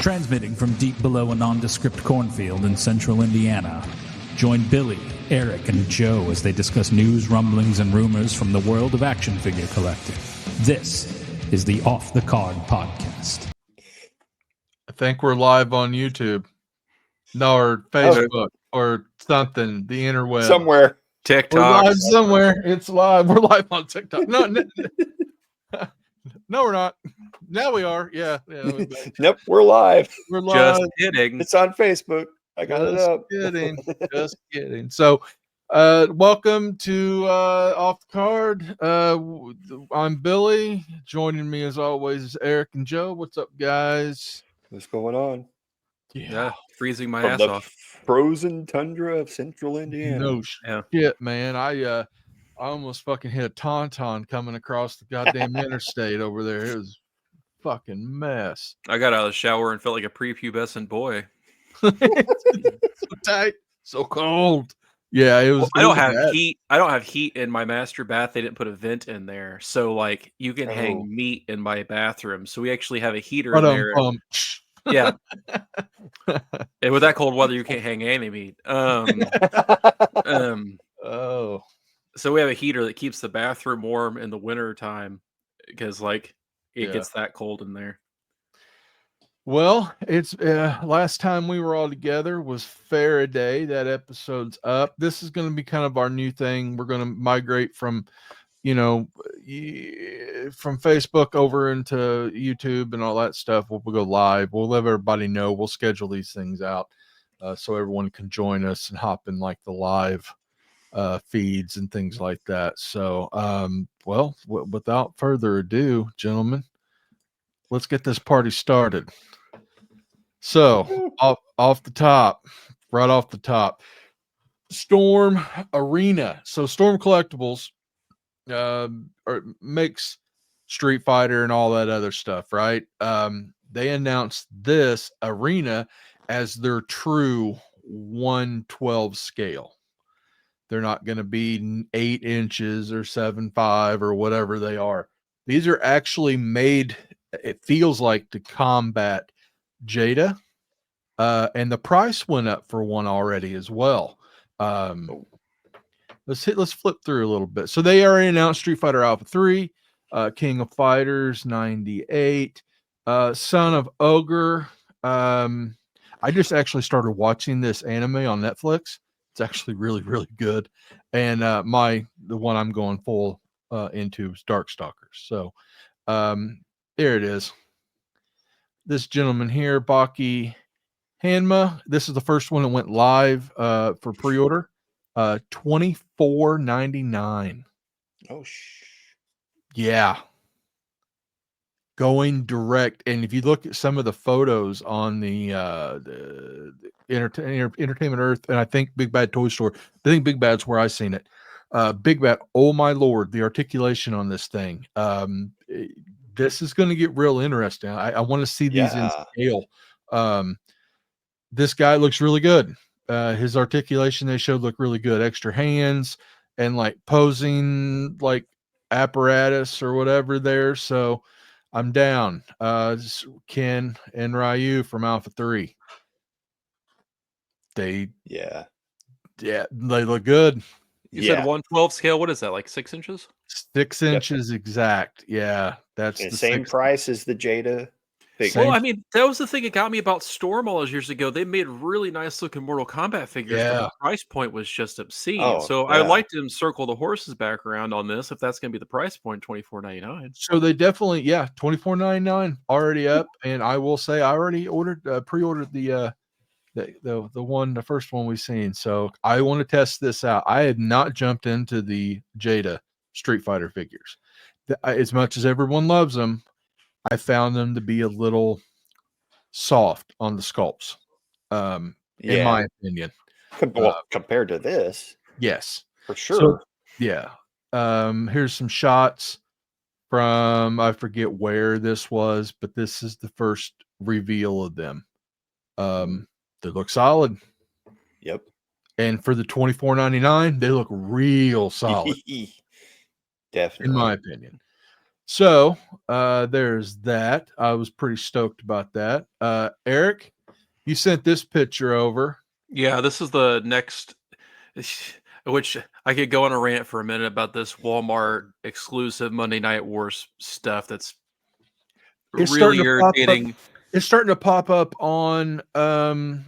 Transmitting from deep below a nondescript cornfield in central Indiana, join Billy, Eric, and Joe as they discuss news, rumblings, and rumors from the world of action figure collecting. This is the Off the Card Podcast. I think we're live on YouTube. No, or Facebook or something, the interweb. Somewhere. TikTok. We're live somewhere. It's live. We're live on TikTok. No, we're not. Now we are. Yeah. Nope, we're live. We're live. Just kidding. It's on Facebook. I got it up. Just kidding. So, welcome to Off the Card. I'm Billy. Joining me as always is Eric and Joe. What's up, guys? What's going on? Yeah, freezing my From ass the off. frozen tundra of central Indiana. No shit, man. I almost fucking hit a tauntaun coming across the goddamn interstate over there. It was a fucking mess. I got out of the shower and felt like a prepubescent boy. So tight, so cold. Yeah, it was. I don't have heat. I don't have heat in my master bath. They didn't put a vent in there, so like you can hang meat in my bathroom. So we actually have a heater in there. Yeah. And with that cold weather, you can't hang any meat. So we have a heater that keeps the bathroom warm in the winter time because like it gets that cold in there. Well, it's last time we were all together was Faraday. That episode's up. This is going to be kind of our new thing. We're going to migrate from, from Facebook over into YouTube and all that stuff. We'll go live. We'll let everybody know. We'll schedule these things out so everyone can join us and hop in like the live feeds and things like that. So, without further ado, gentlemen, let's get this party started. So off the top, Storm Arena. So Storm Collectibles makes Street Fighter and all that other stuff, right? They announced this Arena as their true 1/12 scale. They're not going to be 8 inches or 7.5 or whatever they are. These are actually made, it feels like, to combat Jada, and the price went up for one already as well. Let's flip through a little bit. So they already announced Street Fighter Alpha 3, King of Fighters 98, Son of Ogre. I just actually started watching this anime on Netflix. It's actually really, really good. And the one I'm going full into is Darkstalkers. So there it is. This gentleman here, Baki Hanma. This is the first one that went live for pre-order. $24.99. Oh, yeah. Going direct. And if you look at some of the photos on the Entertainment Earth, and I think Big Bad Toy Store, I think Big Bad's where I seen it. Big Bad, oh my Lord, the articulation on this thing. This is going to get real interesting. I want to see these in scale. This guy looks really good. His articulation they showed looked really good. Extra hands and like posing like apparatus or whatever there. So I'm down. Ken and Ryu from Alpha 3. They look good. You said 1/12 scale. What is that? Like 6 inches? 6 inches exact. Yeah, that's the same price as the Jada figure. Well, I mean, that was the thing that got me about Storm all those years ago. They made really nice looking Mortal Kombat figures, but the price point was just obscene. I'd like to circle the horses back around on this if that's going to be the price point, $24.99. So they definitely, $24.99 already up. And I will say I already pre-ordered the first one we've seen. So I want to test this out. I had not jumped into the Jada Street Fighter figures. As much as everyone loves them, I found them to be a little soft on the sculpts, in my opinion. Compared to this, yes, for sure. So, here's some shots from, I forget where this was, but this is the first reveal of them. They look solid. Yep. And for the $24.99, they look real solid. Definitely. In my opinion. So there's that. I was pretty stoked about that. Eric, you sent this picture over. Yeah, this is the next, which I could go on a rant for a minute about this Walmart exclusive Monday Night Wars stuff that's It's really starting to pop up. irritating. It's starting to pop up on the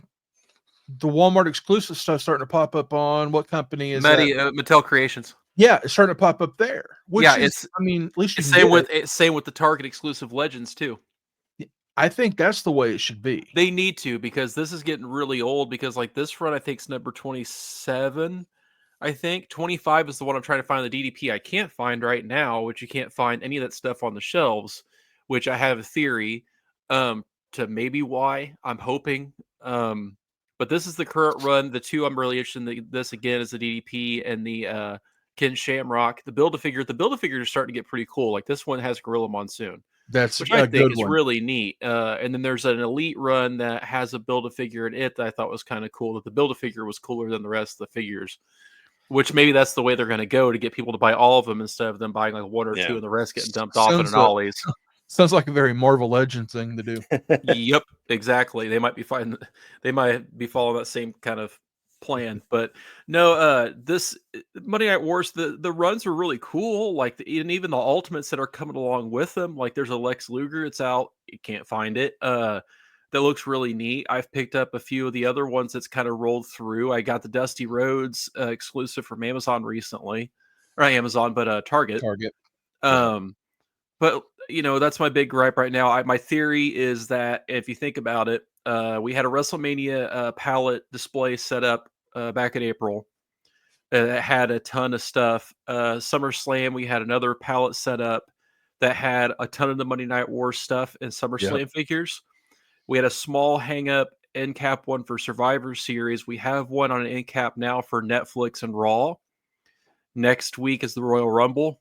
Walmart exclusive stuff. Starting to pop up on what company is that? Mattel Creations. Yeah, it's starting to pop up there. Which Yeah, is, I mean, at least you it's can same get with it. same with the Target exclusive Legends too. I think that's the way it should be. They need to, because this is getting really old. Because like this run, I think is number 27. I think 25 is the one I'm trying to find the DDP. I can't find right now, which you can't find any of that stuff on the shelves. Which I have a theory to maybe why. I'm hoping. But this is the current run. The two I'm really interested in this again is the DDP and the Ken Shamrock. The Build-A-Figure. The Build-A-Figure is starting to get pretty cool. Like this one has Gorilla Monsoon. That's Which a I think good is one. really neat. And then there's an Elite run that has a Build-A-Figure in it that I thought was kind of cool. That the Build-A-Figure was cooler than the rest of the figures. Which maybe that's the way they're going to go to get people to buy all of them instead of them buying like one or two and the rest getting dumped off in an Ollie's. Sounds like a very Marvel Legends thing to do. Yep, exactly. They might be following that same kind of plan. But no, this Monday Night Wars, the runs are really cool. Like and even the ultimates that are coming along with them. Like there's a Lex Luger, it's out. You can't find it. That looks really neat. I've picked up a few of the other ones that's kind of rolled through. I got the Dusty Rhodes exclusive from Amazon recently, or not Amazon, but Target. But that's my big gripe right now. My theory is that if you think about it, we had a WrestleMania palette display set up back in April. That had a ton of stuff. SummerSlam, we had another palette set up that had a ton of the Monday Night Wars stuff and SummerSlam figures. We had a small hang-up end cap one for Survivor Series. We have one on an end cap now for Netflix and Raw. Next week is the Royal Rumble.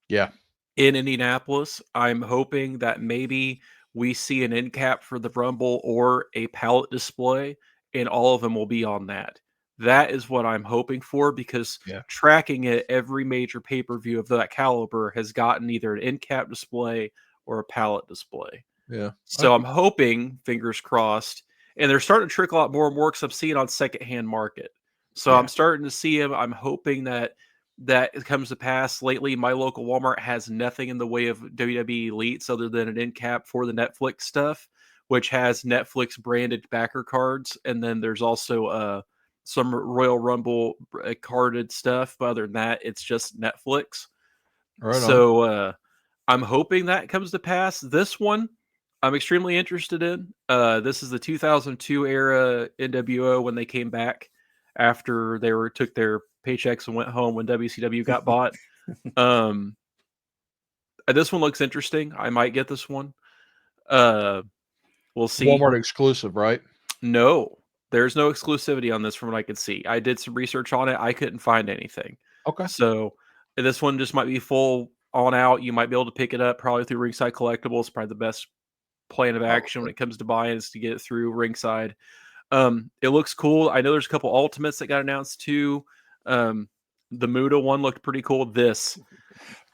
Yeah. In Indianapolis. I'm hoping that maybe we see an end cap for the Rumble or a palette display, and all of them will be on that. That is what I'm hoping for, because tracking it, every major pay-per-view of that caliber has gotten either an end cap display or a palette display. Yeah. So I'm hoping, fingers crossed, and they're starting to trickle out more and more because I'm seeing it on secondhand market. So I'm starting to see them. I'm hoping that comes to pass. Lately, my local Walmart has nothing in the way of WWE Elites other than an end cap for the Netflix stuff, which has Netflix branded backer cards. And then there's also some Royal Rumble carded stuff. But other than that, it's just Netflix. Right. So I'm hoping that comes to pass. This one, I'm extremely interested in. This is the 2002 era NWO when they came back after they took their paychecks and went home when WCW got bought. This one looks interesting. I might get this one. We'll see. Walmart exclusive, right? No, there's no exclusivity on this from what I could see. I did some research on it. I couldn't find anything. Okay. So this one just might be full on out. You might be able to pick it up probably through Ringside Collectibles. Probably the best plan of action when it comes to buying is to get it through Ringside. It looks cool. I know there's a couple Ultimates that got announced too. The Muda one looked pretty cool.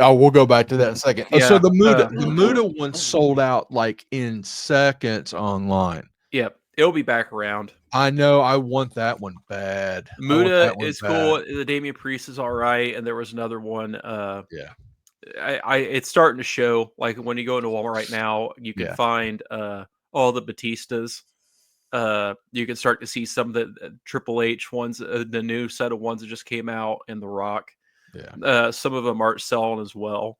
We'll go back to that in a second. Yeah. So the Muda one sold out like in seconds online. Yep. It'll be back around. I know. I want that one bad. Muda is cool. The Damian Priest is all right. And there was another one. It's starting to show. Like when you go into Walmart right now, you can find all the Batistas. You can start to see some of the Triple H ones, the new set of ones that just came out, and The Rock. Yeah. Some of them aren't selling as well.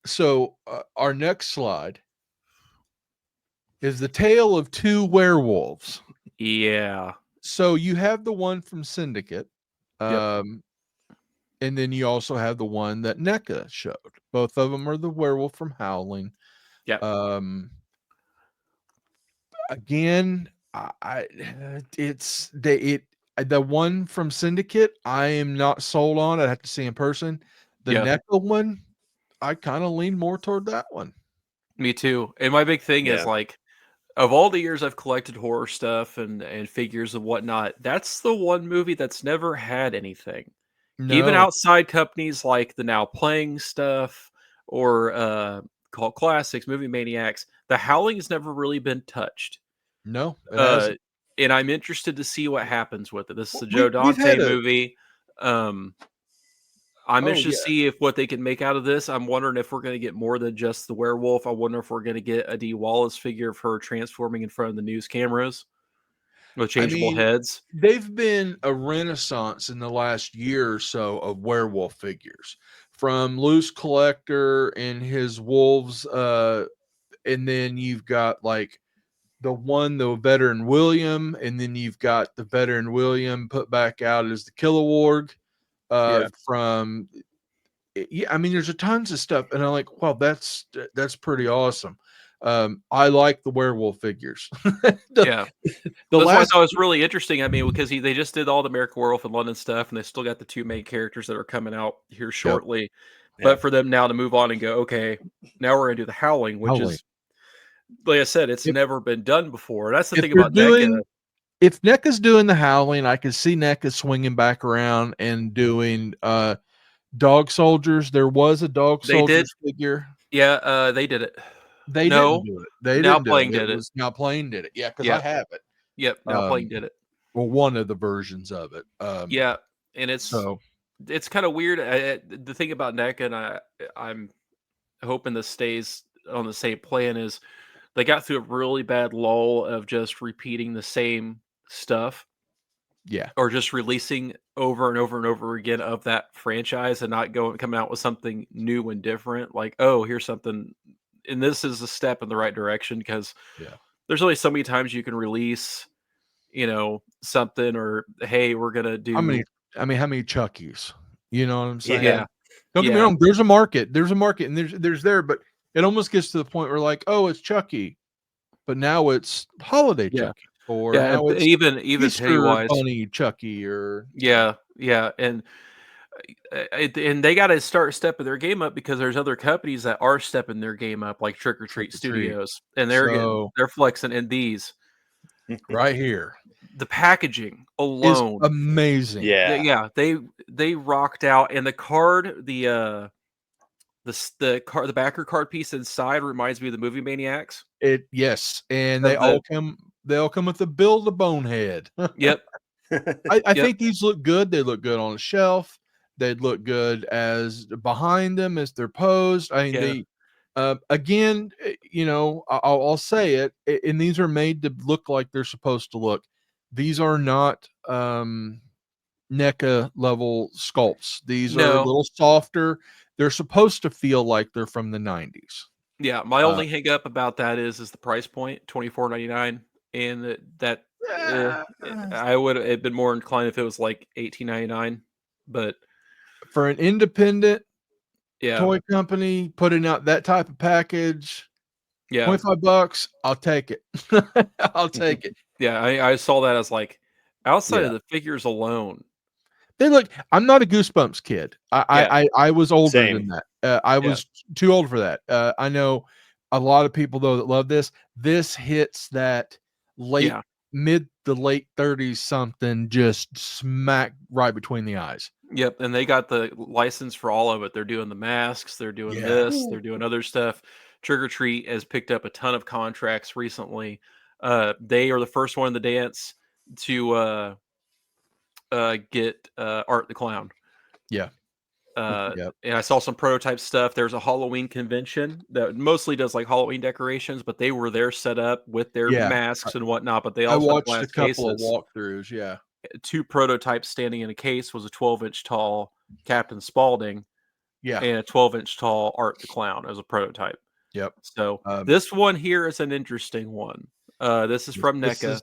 So our next slide is the tale of two werewolves. Yeah. So you have the one from Syndicate. And then you also have the one that NECA showed. Both of them are the werewolf from Howling. Yeah. Again, the one from Syndicate I am not sold on. I'd have to see in person. The NECA one, I kind of lean more toward that one. Me too. And my big thing is like, of all the years I've collected horror stuff and figures and whatnot, that's the one movie that's never had anything. No. Even outside companies like the Now Playing stuff, or Cult Classics, Movie Maniacs, The Howling has never really been touched. No, it hasn't. And I'm interested to see what happens with it. This is a We've Joe Dante had a movie. I'm Oh, interested to yeah. see if what they can make out of this. I'm wondering if we're going to get more than just the werewolf. I wonder if we're going to get a Dee Wallace figure of her transforming in front of the news cameras with I changeable mean, heads. they've been a renaissance in the last year or so of werewolf figures, from Loose Collector and his wolves, and then you've got like the veteran William, and then you've got the veteran William put back out as the Kilowog, Yeah. from yeah. I mean, there's a tons of stuff, and I'm like, wow, that's pretty awesome. I like the werewolf figures. Yeah. The That's why I last thought it was really interesting. I mean, because they just did all the American Werewolf and London stuff, and they still got the two main characters that are coming out here shortly. Yeah. But for them now to move on and go, okay, now we're going to do the Howling, which Howling. is, like I said, it's If- never been done before. That's the if thing you're about NECA. if NECA's doing the Howling, I can see NECA swinging back around and doing Dog Soldiers. There was a Dog They did. Soldiers figure. Yeah, they did it. They No. didn't do it. They Now didn't do Playing it. did it. Was Now Playing did it. Yeah, because Yeah. I have it. Yep, Now Playing did it. Well, one of the versions of it. Yeah, and it's So kind of weird. The thing about NECA, and I'm hoping this stays on the same plan, is they got through a really bad lull of just repeating the same stuff, yeah, or just releasing over and over and over again of that franchise and not coming out with something new and different. Like, oh, here's something, and this is a step in the right direction, because Yeah. there's only so many times you can release, something, or hey, we're gonna do how many Chuckies? You know what I'm saying? Yeah. Don't get me Yeah. wrong. There's a market, and there's there, but it almost gets to the point where like, oh, it's Chucky, but now it's holiday Yeah. Chucky, or Yeah, now it's even Easter Pennywise. Bunny Chucky, or Yeah, and they got to start stepping their game up, because there's other companies that are stepping their game up, like Trick or Treat Trick or Treat. Studios, and they're flexing in these. right here The packaging is alone, amazing. Yeah. they rocked out, and the card, the backer card piece inside reminds me of the Movie Maniacs. Yes, and Of they all come with the Bill the Bonehead. Yep. I Yep. think these look good. They look good on a shelf. They'd look good as behind them as they're posed. I mean, Yeah. they again, I'll say it, and these are made to look like they're supposed to look. These are not NECA level sculpts. These are a No. little softer. They're supposed to feel like they're from the 90s. Yeah, my only hang up about that is the price point, $24.99, and that I would have been more inclined if it was like $18.99, but For an independent yeah, toy company putting out that type of package, yeah, $25, I'll take it. I'll take it. yeah. I saw that as like, outside Yeah. of the figures alone. They look. I'm not a Goosebumps kid. I was older Same. than that. I was too old for that. I know a lot of people though that love this. This hits that mid to late 30s something, just smack right between the eyes. Yep, and they got the license for all of it. They're doing the masks, they're doing Yeah. this, they're doing other stuff. Trick or Treat has picked up a ton of contracts recently. They are the first one in the dance to get Art the Clown. Yeah. Yep. And I saw some prototype stuff. There's a Halloween convention that mostly does like Halloween decorations, but they were there set up with their Yeah. masks and whatnot. But they I also have watched glass a couple cases. of walkthroughs. Yeah. Two prototypes standing in a case was a 12-inch tall Captain Spaulding Yeah. and a 12-inch tall Art the Clown as a prototype. Yep. So this one here is an interesting one. This is from NECA.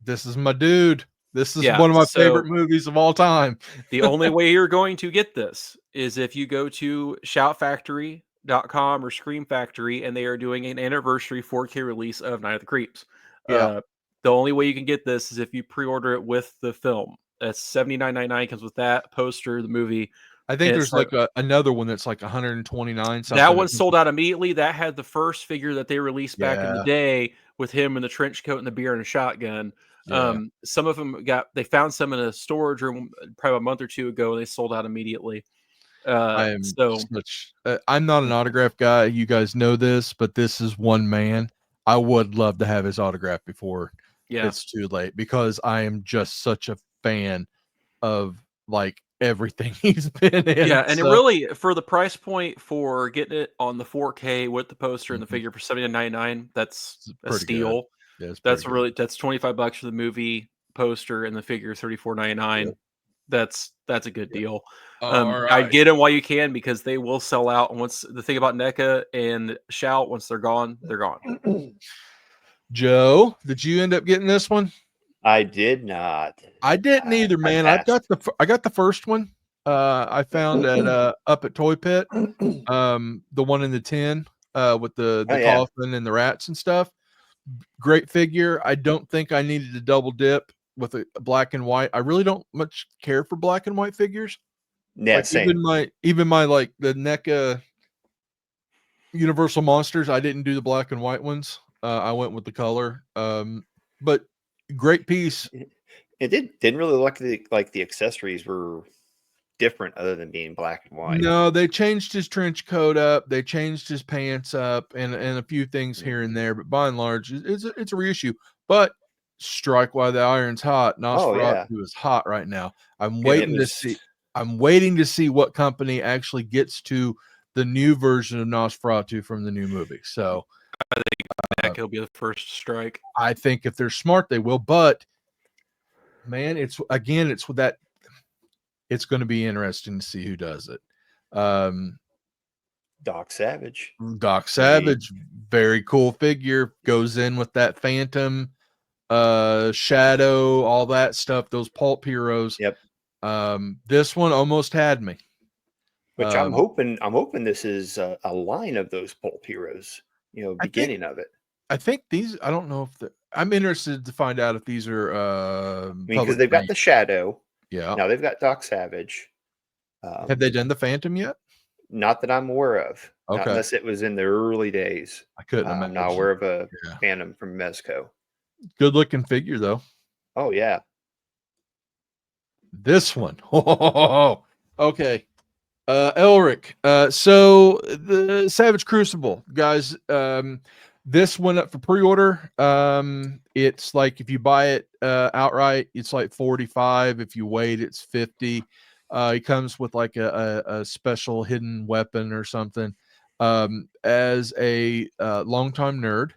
This is my dude. This is Yeah, one of my so- favorite movies of all time. The only way you're going to get this is if you go to shoutfactory.com or Scream Factory, and they are doing an anniversary 4K release of Night of the Creeps. Yeah. The only way you can get this is if you pre-order it with the film. That's $79.99, comes with that poster, the movie. I think And there's it's like another one that's like 129 something. That one sold out immediately. That had the first figure that they released back in the Yeah. day with him in the trench coat and the beer and a shotgun. Yeah. Some of them they found some in a storage room probably a month or two ago, and they sold out immediately. I am So I'm not an autograph guy. You guys know this, but this is one man. I would love to have his autograph before it's too late because I am just such a fan of like everything he's been in. Yeah, and it really, for the price point for getting it on the 4K with the poster and the figure for $79.99, that's a steal. Yeah, that's $25 for the movie poster and the figure $34.99. Yep. That's a good deal. Right. I'd get them while you can because they will sell out. And once the thing about NECA and Shout, once they're gone, they're gone. Joe, did you end up getting this one? I did not. I didn't either, man. I got the first one. I found at up at Toy Pit. The one in the tin with the coffin and the rats and stuff. Great figure. I don't think I needed to double dip with a black and white. I really don't much care for black and white figures. Yeah, like same. Even my like the NECA Universal Monsters, I didn't do the black and white ones. I went with the color. But great piece. It didn't really look like the accessories were different other than being black and white. No, they changed his trench coat up, they changed his pants up, and a few things here and there. But by and large, it's a reissue. But strike while the iron's hot. Nosferatu is hot right now. I'm waiting to see what company actually gets to the new version of Nosferatu from the new movie. So I think he'll be the first to strike. I think if they're smart, they will. But man, it's with that. It's going to be interesting to see who does it. Doc Savage. Very cool figure. Goes in with that Phantom, Shadow, all that stuff. Those pulp heroes. Yep. This one almost had me. Which I'm hoping this is a line of those pulp heroes. Beginning of it. I think these. I don't know if I'm interested to find out if these are. Because they've got the Shadow. Yeah. Now they've got Doc Savage. Have they done the Phantom yet? Not that I'm aware of. Okay. Not unless it was in the early days. I couldn't imagine. I'm not aware of a Phantom from Mezco. Good looking figure though. Oh yeah. This one. Okay. Elric. So the Savage Crucible, guys. This went up for pre-order. It's like if you buy it outright, it's like $45. If you wait, it's $50. It comes with like a special hidden weapon or something. As a longtime nerd,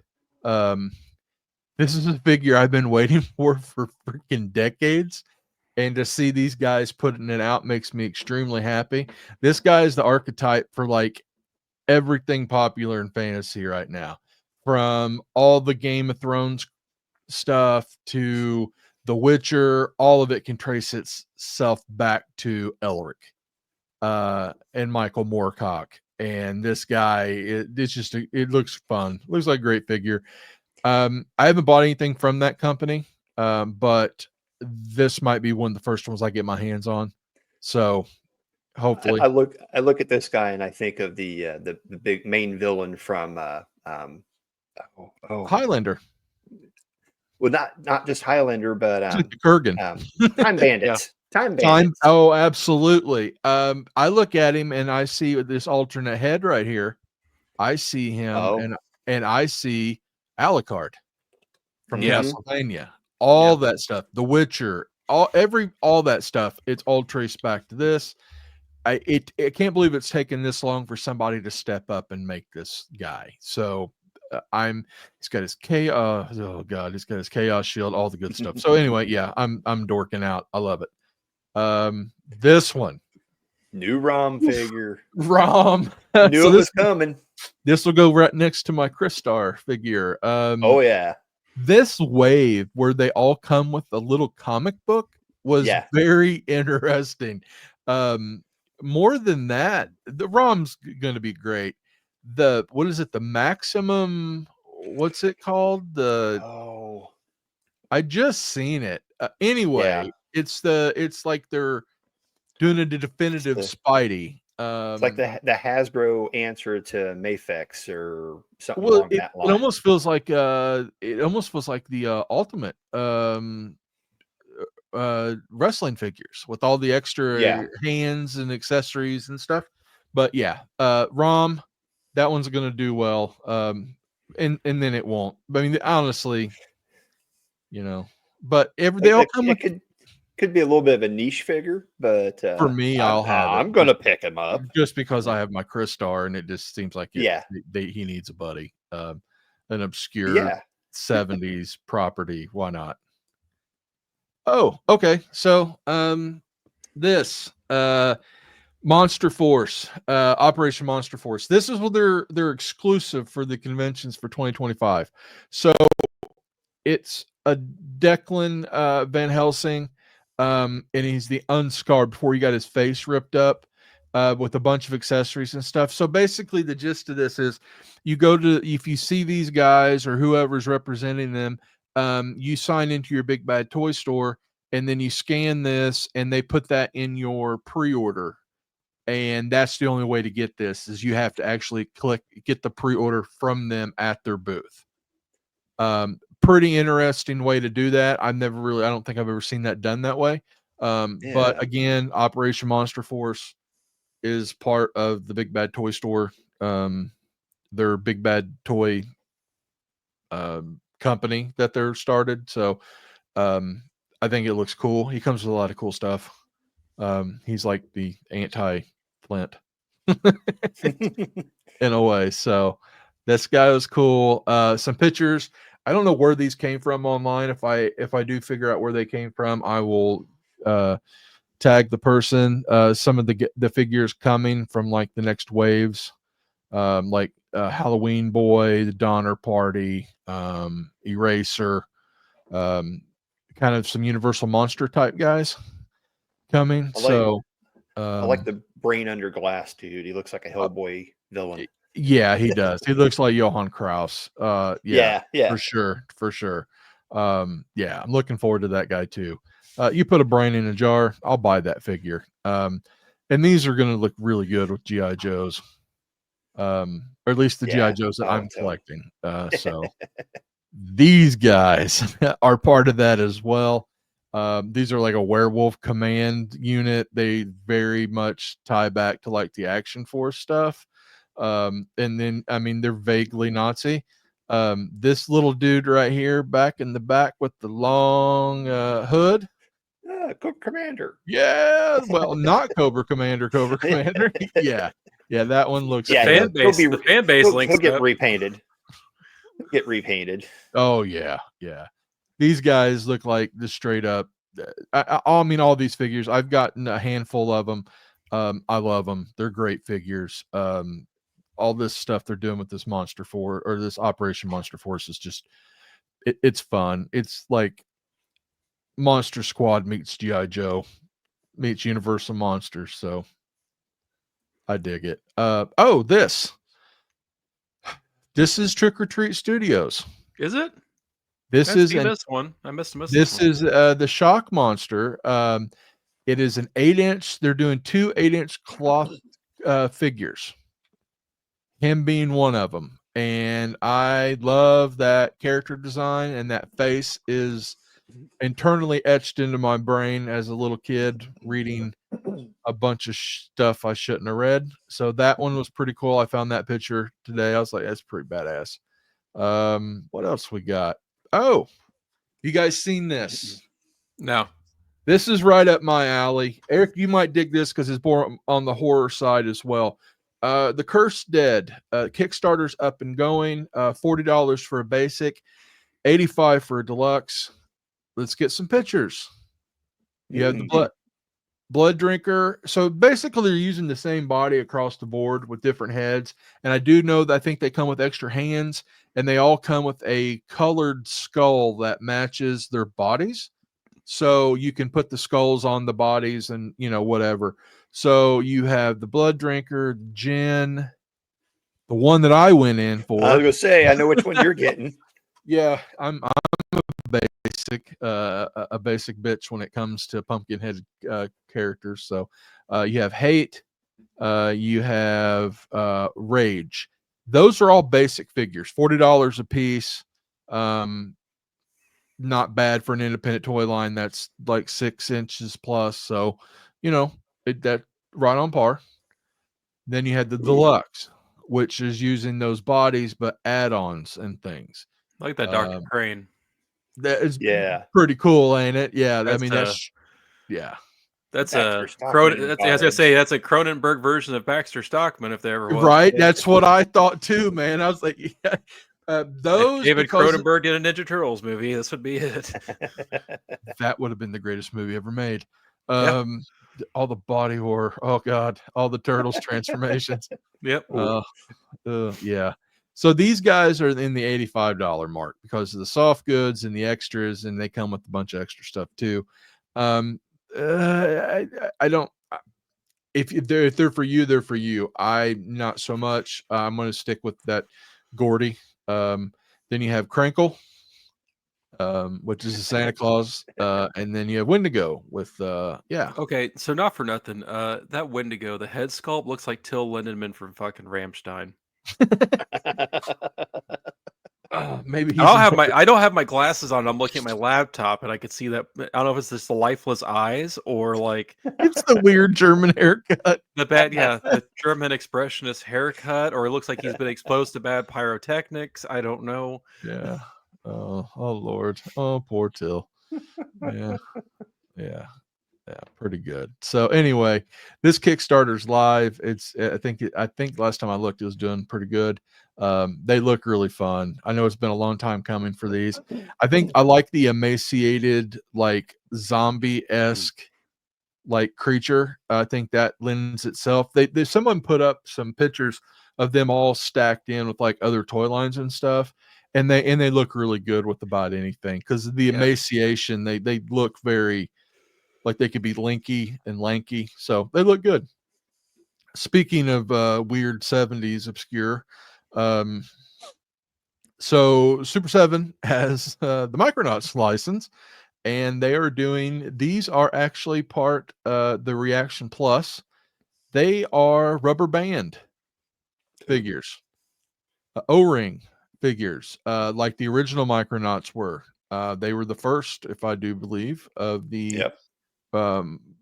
this is a figure I've been waiting for freaking decades. And to see these guys putting it out makes me extremely happy. This guy is the archetype for like everything popular in fantasy right now. From all the Game of Thrones stuff to The Witcher, all of it can trace itself back to Elric and Michael Moorcock. And this guy, it looks fun. Looks like a great figure. I haven't bought anything from that company, but this might be one of the first ones I get my hands on. So hopefully, I look at this guy and I think of the big main villain from Highlander. Well, not just Highlander, but Kurgan. Time Bandits. Time Bandits. Oh, absolutely. I look at him and I see this alternate head right here. I see him and I see Alucard from Castlevania. All that stuff. The Witcher. All that stuff. It's all traced back to this. I can't believe it's taken this long for somebody to step up and make this guy. So he's got his chaos. Oh God, he's got his chaos shield, all the good stuff. So anyway, yeah, I'm dorking out. I love it. This one, new ROM figure. ROM. Knew it was coming. This will go right next to my Crystar figure. Oh yeah. This wave where they all come with a little comic book was very interesting. More than that, the ROM's going to be great. What is it? The Maximum, what's it called? I just seen it. Anyway, it's like they're doing a definitive Spidey. It's like the Hasbro answer to Mafex or something along that line. It almost feels like the Ultimate wrestling figures with all the extra hands and accessories and stuff. But yeah, ROM, that one's going to do well. And then it won't. I mean, honestly, but they all come with. Could be a little bit of a niche figure, but for me, I'm going to pick him up just because I have my Crystar, and it just seems like he needs a buddy, an obscure 70s property. Why not? Oh, okay. So, this Monster Force, Operation Monster Force. This is what they're exclusive for the conventions for 2025. So it's a Declan Van Helsing. And he's the unscarred before he got his face ripped up with a bunch of accessories and stuff. So basically the gist of this is if you see these guys or whoever's representing them, you sign into your Big Bad Toy Store and then you scan this and they put that in your pre-order. And that's the only way to get this is you have to actually get the pre-order from them at their booth. Pretty interesting way to do that. I don't think I've ever seen that done that way. But again, Operation Monster Force is part of the Big Bad Toy Store. Their Big Bad Toy company that they're started. So I think it looks cool. He comes with a lot of cool stuff. He's like the anti-Flint in a way. So this guy was cool. Some pictures. I don't know where these came from online. If I do figure out where they came from, I will tag the person. Some of the figures coming from like the next waves, like Halloween Boy, the Donner Party, Eraser, kind of some Universal Monster type guys coming. I like the brain under glass dude. He looks like a Hellboy villain. Yeah, he does. He looks like Johann Kraus. Yeah, for sure. I'm looking forward to that guy too. You put a brain in a jar, I'll buy that figure. And these are going to look really good with GI Joes, or at least the GI Joes that I'm collecting. So these guys are part of that as well. These are like a werewolf command unit. They very much tie back to like the Action Force stuff. And then, I mean, they're vaguely Nazi. This little dude right here, back in the back with the long hood. Cobra Commander. Yeah, well, not Cobra Commander. Yeah, that one looks. The fan base links. He'll get repainted. Oh yeah. These guys look like the straight up. I mean, all these figures. I've gotten a handful of them. I love them. They're great figures. All this stuff they're doing with this Monster Force or this Operation Monster Force is just, it's fun. It's like Monster Squad meets G.I. Joe meets Universal Monsters. So I dig it. This is Trick or Treat Studios. Is it? This is this one. I missed this is the Shock Monster. It is an 8-inch. They're doing 2 8-inch cloth figures. Him being one of them. And I love that character design, and that face is internally etched into my brain as a little kid reading a bunch of stuff I shouldn't have read. So that one was pretty cool. I found that picture today. I was like, that's pretty badass. What else we got? Oh, you guys seen this? No. This is right up my alley. Eric, you might dig this because it's more on the horror side as well. The Cursed Dead, Kickstarter's up and going. $40 for a basic, $85 for a deluxe. Let's get some pictures. You have the blood drinker. So basically, they're using the same body across the board with different heads. And I do know that I think they come with extra hands, and they all come with a colored skull that matches their bodies. So you can put the skulls on the bodies and, whatever. So you have the blood drinker, Jen, the one that I went in for. I was going to say, I know which one you're getting. Yeah, I'm a basic bitch when it comes to pumpkin-headed characters. So you have Hate, you have Rage. Those are all basic figures, $40 a piece. not bad for an independent toy line that's like 6 inches plus. So, that right on par. Then you had the deluxe, which is using those bodies but add-ons and things. I like that Dr. Crane. That is pretty cool, ain't it? Yeah, that's that's a as I say, that's a Cronenberg version of Baxter Stockman, if there ever was. Right, that's what I thought too, man. I was like, those. If David Cronenberg did a Ninja Turtles movie, this would be it. That would have been the greatest movie ever made. All the body horror. Oh God, all the turtles transformations. Yep. Yeah. So these guys are in the $85 mark because of the soft goods and the extras, and they come with a bunch of extra stuff too. I don't. If they're for you, they're for you. I not so much. I'm going to stick with that Gordy. Then you have Crankle, which is a Santa Claus, and then you have Wendigo with Okay, so not for nothing. That Wendigo, the head sculpt looks like Till Lindemann from fucking Rammstein. Maybe I don't have my glasses on. I'm looking at my laptop, and I could see that. I don't know if it's just the lifeless eyes or like it's the weird German haircut. The German expressionist haircut, or it looks like he's been exposed to bad pyrotechnics. I don't know. Yeah. Oh Lord. Oh, poor Till. Yeah. Pretty good. So anyway, this Kickstarter's live. I think last time I looked, it was doing pretty good. They look really fun. I know it's been a long time coming for these. I think I like the emaciated, like zombie-esque, like creature. I think that lends itself. Someone put up some pictures of them all stacked in with like other toy lines and stuff, and they look really good with about anything because of the emaciation. They look very like they could be linky and lanky, so they look good. Speaking of weird 70s obscure, so Super 7 has the Micronauts license, and they are doing, these are actually part the Reaction Plus. They are rubber band figures, O-ring figures, like the original Micronauts were. They were the first, if I do believe, of the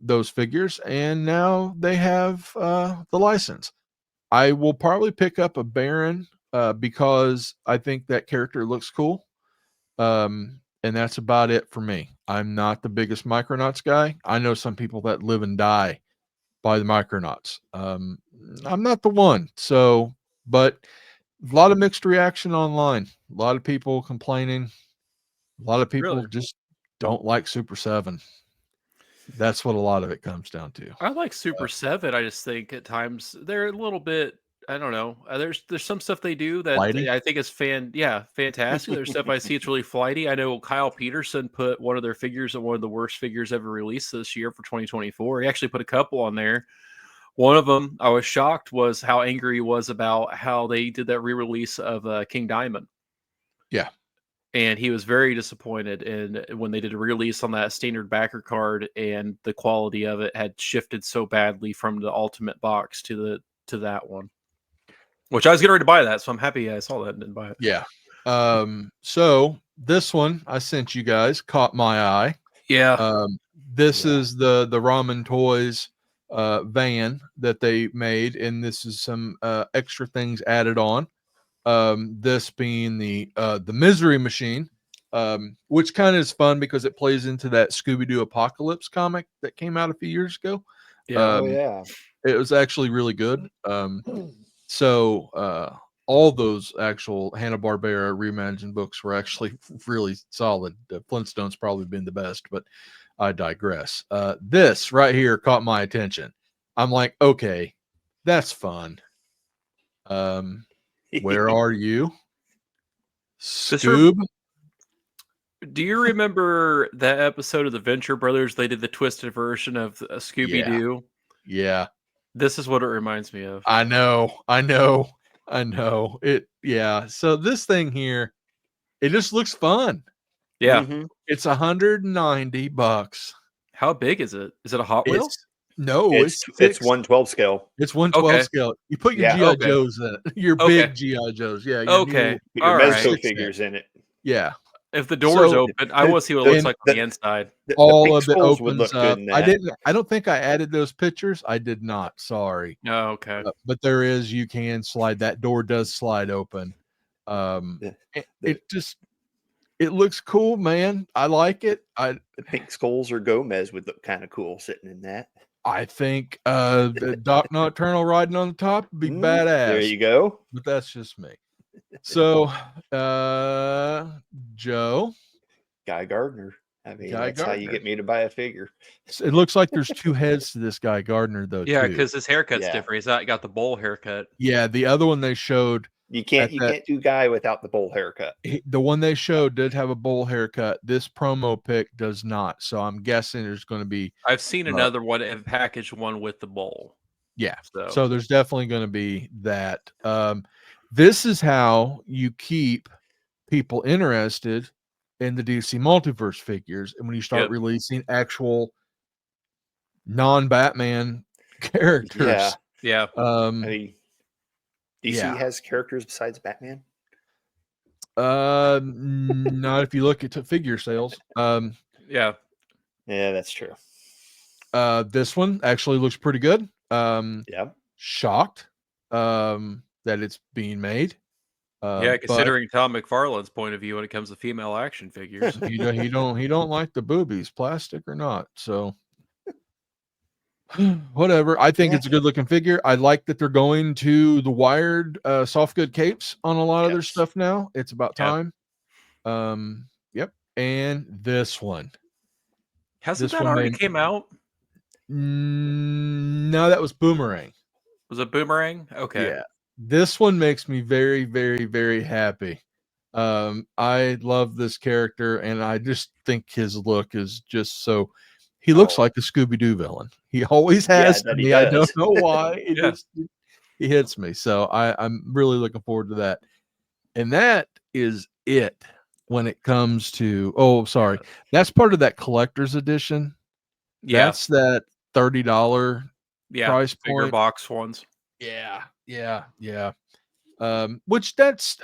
those figures, and now they have the license. I will probably pick up a Baron because I think that character looks cool. And that's about it for me. I'm not the biggest Micronauts guy. I know some people that live and die by the Micronauts. I'm not the one. So, but a lot of mixed reaction online. A lot of people complaining. A lot of people just don't like Super 7. That's what a lot of it comes down to. I like Super 7. I just think at times they're a little bit, I don't know. There's some stuff they do that I think is fantastic. There's stuff I see it's really flighty. I know Kyle Peterson put one of their figures in one of the worst figures ever released this year for 2024. He actually put a couple on there. One of them I was shocked was how angry he was about how they did that re-release of King Diamond. Yeah. And he was very disappointed when they did a release on that standard backer card, and the quality of it had shifted so badly from the Ultimate box to that one. Which I was getting ready to buy that, so I'm happy I saw that and didn't buy it. Yeah. So this one I sent you guys caught my eye. Yeah. This is the Ramen Toys van that they made, and this is some extra things added on. This being the Misery Machine, which kind of is fun because it plays into that Scooby-Doo Apocalypse comic that came out a few years ago. It was actually really good. So all those actual Hanna-Barbera reimagined books were actually really solid. Flintstones probably been the best, but I digress. This right here caught my attention. I'm like, okay, that's fun. Where are you, Scoob? Do you remember that episode of the Venture Brothers? They did the twisted version of Scooby-Doo. Yeah. This is what it reminds me of. I know. It. Yeah. So this thing here, it just looks fun. Yeah. Mm-hmm. It's $190. How big is it? Is it a Hot Wheel? No, it's 112 scale. It's 112 scale. You put your GI Joes in it. Your big GI Joes. Yeah. Put your Mezco figures in it. Yeah. If the door's open, I want to see what it looks like on the inside. All of it opens up. I don't think I added those pictures. I did not. Sorry. Oh, okay. But there is. You can slide. That door does slide open. It looks cool, man. I like it. The pink skulls or Gomez would look kind of cool sitting in that. I think Doc Nocturnal riding on the top would be badass. There you go. But that's just me. So, Joe. Guy Gardner. I mean, that's how you get me to buy a figure. It looks like there's two heads to this Guy Gardner, though. Yeah, because his haircut's different. He's not got the bowl haircut. Yeah, the other one they showed. You can't do Guy without the bowl haircut. The one they showed did have a bowl haircut. This promo pic does not. So I'm guessing there's going to be. I've seen another one and packaged one with the bowl. Yeah. So there's definitely going to be that. This is how you keep people interested in the DC Multiverse figures, and when you start releasing actual non-Batman characters. Yeah. I mean, DC has characters besides Batman? Not if you look at figure sales. Yeah, that's true. This one actually looks pretty good. Shocked that it's being made. Considering Tom McFarlane's point of view when it comes to female action figures. he don't like the boobies, plastic or not. So whatever. I think it's a good looking figure. I like that they're going to the wired soft good capes on a lot of their stuff now. It's about time. And this one. Hasn't that already came out? No, that was Boomerang. Was it Boomerang? Okay. Yeah. This one makes me very, very, very happy. I love this character, and I just think his look is just so. He looks like a Scooby-Doo villain. He always has to me. I don't know why. He hits me. So I'm really looking forward to that. And that is it when it comes to. That's part of that collector's edition. Yeah. That's that $30 price point. Bigger box ones. Yeah. Which that's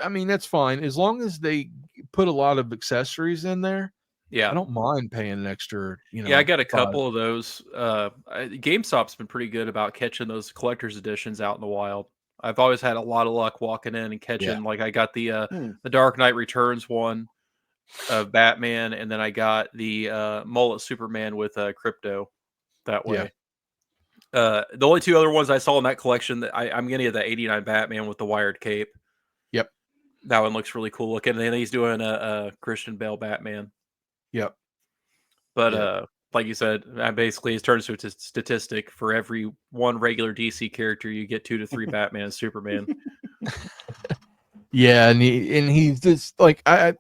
fine as long as they put a lot of accessories in there. Yeah, I don't mind paying an extra. I got a couple of those. GameStop's been pretty good about catching those collector's editions out in the wild. I've always had a lot of luck walking in and catching. Like I got the Dark Knight Returns one of Batman, and then I got the mullet Superman with Crypto that way. The only two other ones I saw in that collection that I'm gonna get the '89 Batman with the wired cape. Yep, that one looks really cool looking. And then he's doing a Christian Bale Batman. Yep, but like you said, basically it's turned into a statistic. For every one regular DC character, you get 2 to 3 Batman and Superman. Yeah, and he's just like I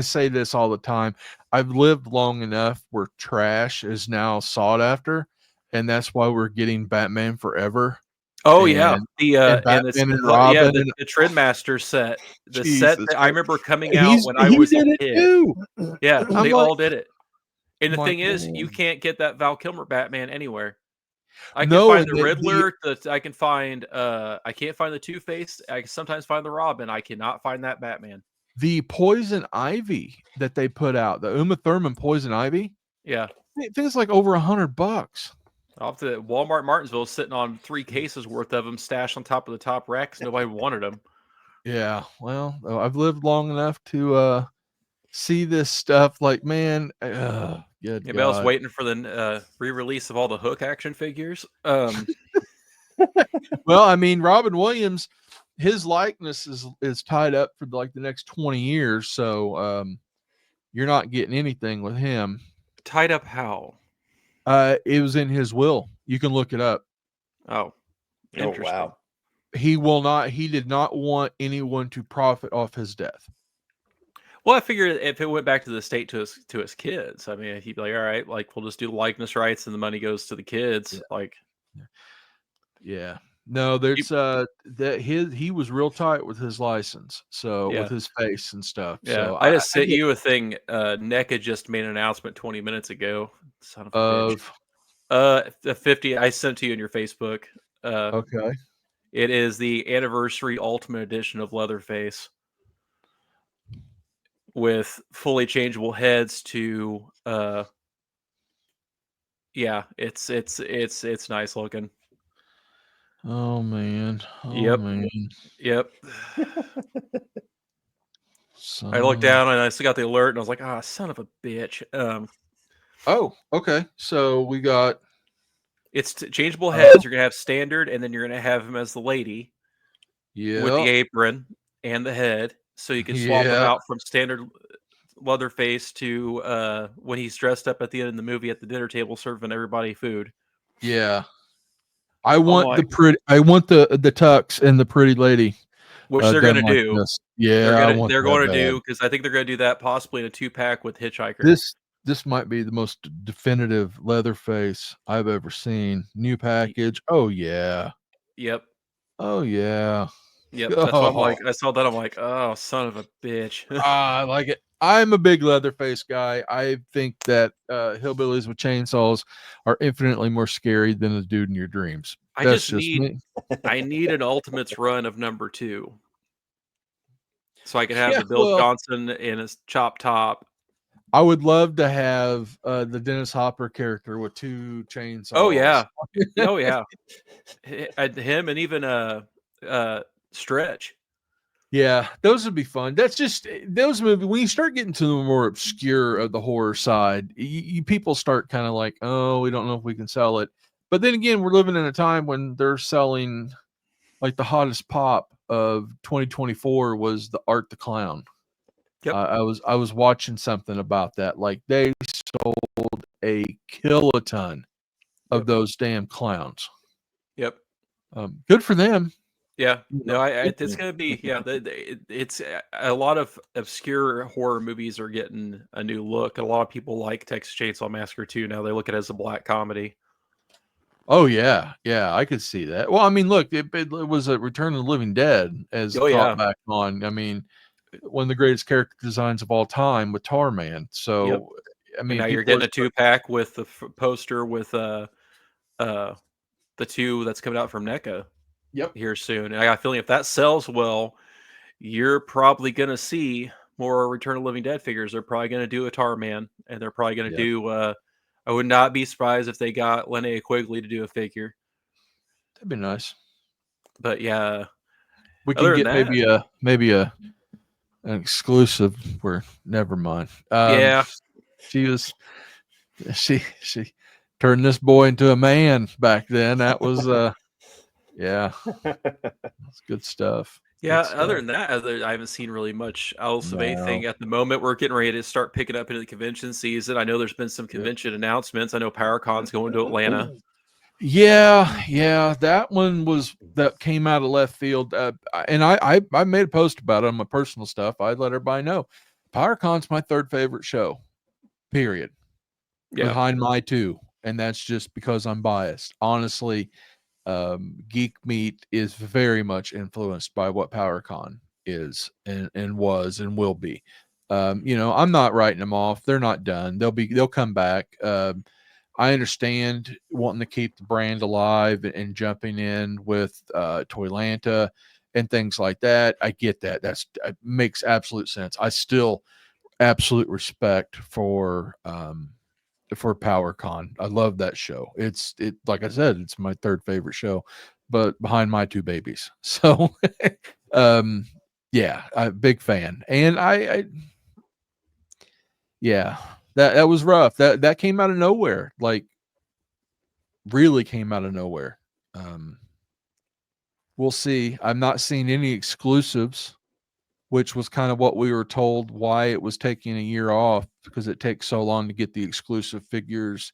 say this all the time. I've lived long enough where trash is now sought after. And that's why we're getting Batman Forever. Oh, the Trendmaster set. The set that I remember coming out when I was a kid. Too. Yeah, they all did it. And the thing is, you can't get that Val Kilmer Batman anywhere. I can find the Riddler. I can find. I can't find the Two-Face. I can sometimes find the Robin. I cannot find that Batman. The Poison Ivy that they put out, the Uma Thurman Poison Ivy. Yeah, I think it's like over $100. Off to Walmart Martinsville, sitting on 3 cases worth of them, stashed on top of the top racks. Nobody wanted them. Yeah, well, I've lived long enough to see this stuff. Like, man, good. I was waiting for the re-release of all the Hook action figures. Well, I mean, Robin Williams, his likeness is tied up for like the next 20 years, so you're not getting anything with him. Tied up how? It was in his will. You can look it up. Oh, interesting. Wow. He did not want anyone to profit off his death. Well, I figured if it went back to the state to his kids, I mean, he'd be like, all right, like we'll just do the likeness rights and the money goes to the kids. No, there's he was real tight with his license, so with his face and stuff. Yeah, so I just sent you a thing. NECA just made an announcement 20 minutes ago. Son of a bitch. 50. I sent to you in your Facebook. Okay. It is the anniversary Ultimate Edition of Leatherface. with fully changeable heads to yeah, it's nice looking. Oh man. Oh Yep. man. Yep. Son I looked of- down and I still got the alert and I was like, ah, son of a bitch. Oh, okay. So we got It's changeable heads. You're gonna have standard, and then you're gonna have him as the lady with the yeah. apron and the head, so you can swap him Yeah. out from standard Leatherface to when he's dressed up at the end of the movie at the dinner table serving everybody food. Yeah. I I'm want like, the tux and the pretty lady. which they're Done gonna like do. this. Yeah, I want They're that going to bad. do because I think they're gonna do that possibly in a 2-pack with Hitchhiker. This might be the most definitive Leatherface I've ever seen. New package. Oh yeah. Yep. Oh yeah. Yep. That's what I'm like. I saw that. I'm like, oh, son of a bitch. I like it. I'm a big Leatherface guy. I think that hillbillies with chainsaws are infinitely more scary than the dude in your dreams. I That's just just need me. I need an Ultimates run of number 2. So I can have Yeah, the Bill well, Johnson in his chop top. I would love to have the Dennis Hopper character with 2 chainsaws. Oh yeah. Oh yeah. Him and even Stretch. Yeah, those would be fun. That's just those movies. When you start getting to the more obscure of the horror side, people start kind of like, oh, we don't know if we can sell it. But then again, we're living in a time when they're selling, like the hottest pop of 2024 was the Art the Clown. Yep. I was watching something about that. Like they sold a kiloton of those damn clowns. Yep. Good for them. Yeah. No, it's gonna be it's a lot of obscure horror movies are getting a new look. A lot of people like Texas Chainsaw Massacre 2 now. They look at it as a black comedy. Oh yeah, yeah, I could see that. Well, I mean, look, it was a Return of the Living Dead as thought back on. I mean, one of the greatest character designs of all time with Tarman. So, I mean, and now you're getting a 2-pack with the poster with the 2 that's coming out from NECA. Yep. Here soon. And I got a feeling if that sells well, you're probably gonna see more Return of the Living Dead figures. They're probably gonna do a Tarman, and they're probably gonna do. I would not be surprised if they got Linnea Quigley to do a figure. That'd be nice. But yeah, we can get maybe an exclusive. Where never mind. Yeah, she turned this boy into a man back then. That was yeah, that's good stuff. Yeah, other than that, I haven't seen really much else of anything at the moment. We're getting ready to start picking up into the convention season. I know there's been some convention announcements. I know PowerCon's going to Atlanta. Yeah, that one that came out of left field, and I made a post about it on my personal stuff. I let everybody know PowerCon's my 3rd favorite show, period. Behind my 2, and that's just because I'm biased. Honestly, Geek Meat is very much influenced by what PowerCon is and was and will be. I'm not writing them off. They're not done. They'll come back. I understand wanting to keep the brand alive and jumping in with Toylanta and things like that. I get that. That makes absolute sense. I still absolute respect for PowerCon. I love that show. It like I said, it's my 3rd favorite show, but behind my 2 babies. So yeah, I'm a big fan. And I yeah, that was rough. That came out of nowhere. Like really came out of nowhere. We'll see. I'm not seeing any exclusives, which was kind of what we were told why it was taking a year off, because it takes so long to get the exclusive figures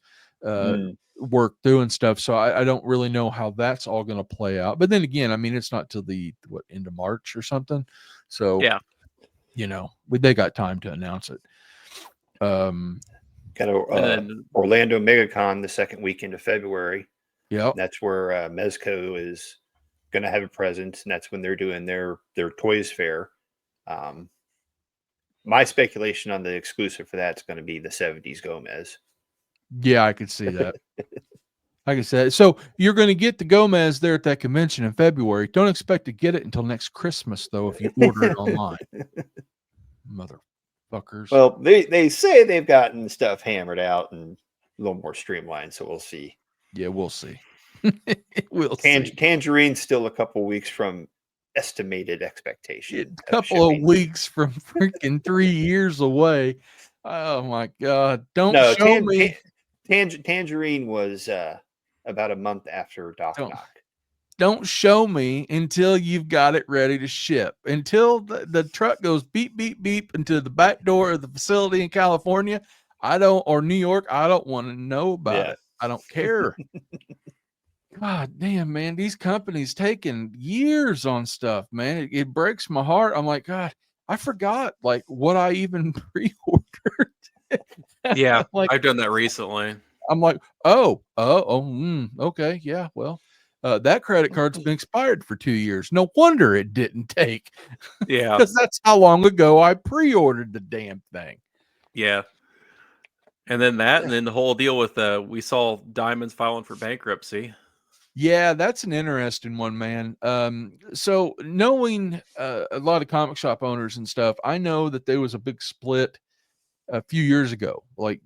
worked through and stuff. So I don't really know how that's all going to play out. But then again, I mean, it's not till the end of March or something. So yeah, they got time to announce it. Kind of Orlando MegaCon the 2nd weekend of February. Yeah, that's where Mezco is going to have a presence, and that's when they're doing their Toys Fair. My speculation on the exclusive for that's going to be the 70s Gomez. Yeah, I could see that. Like I said, so you're going to get the Gomez there at that convention in February. Don't expect to get it until next Christmas, though, if you order it online. Mother. fuckers. Well, they say they've gotten stuff hammered out and a little more streamlined, so we'll see. Yeah, we'll see. We'll see. Tangerine's still a couple weeks from estimated expectation. A couple of weeks from freaking 3 years away. Oh my God! Don't show me. Tangerine was about a month after Doc Knock. Don't show me until you've got it ready to ship. Until the truck goes beep, beep, beep into the back door of the facility in California, or New York, I don't want to know about it. I don't care. God damn, man, these companies taking years on stuff, man. It breaks my heart. I'm like, God, I forgot like what I even pre-ordered. Yeah, like, I've done that recently. I'm like, okay, yeah, well. That credit card's been expired for 2 years. No wonder it didn't take. Yeah. Because that's how long ago I pre-ordered the damn thing. Yeah. And then and then the whole deal with we saw Diamonds filing for bankruptcy. Yeah, that's an interesting one, man. So knowing a lot of comic shop owners and stuff, I know that there was a big split a few years ago, like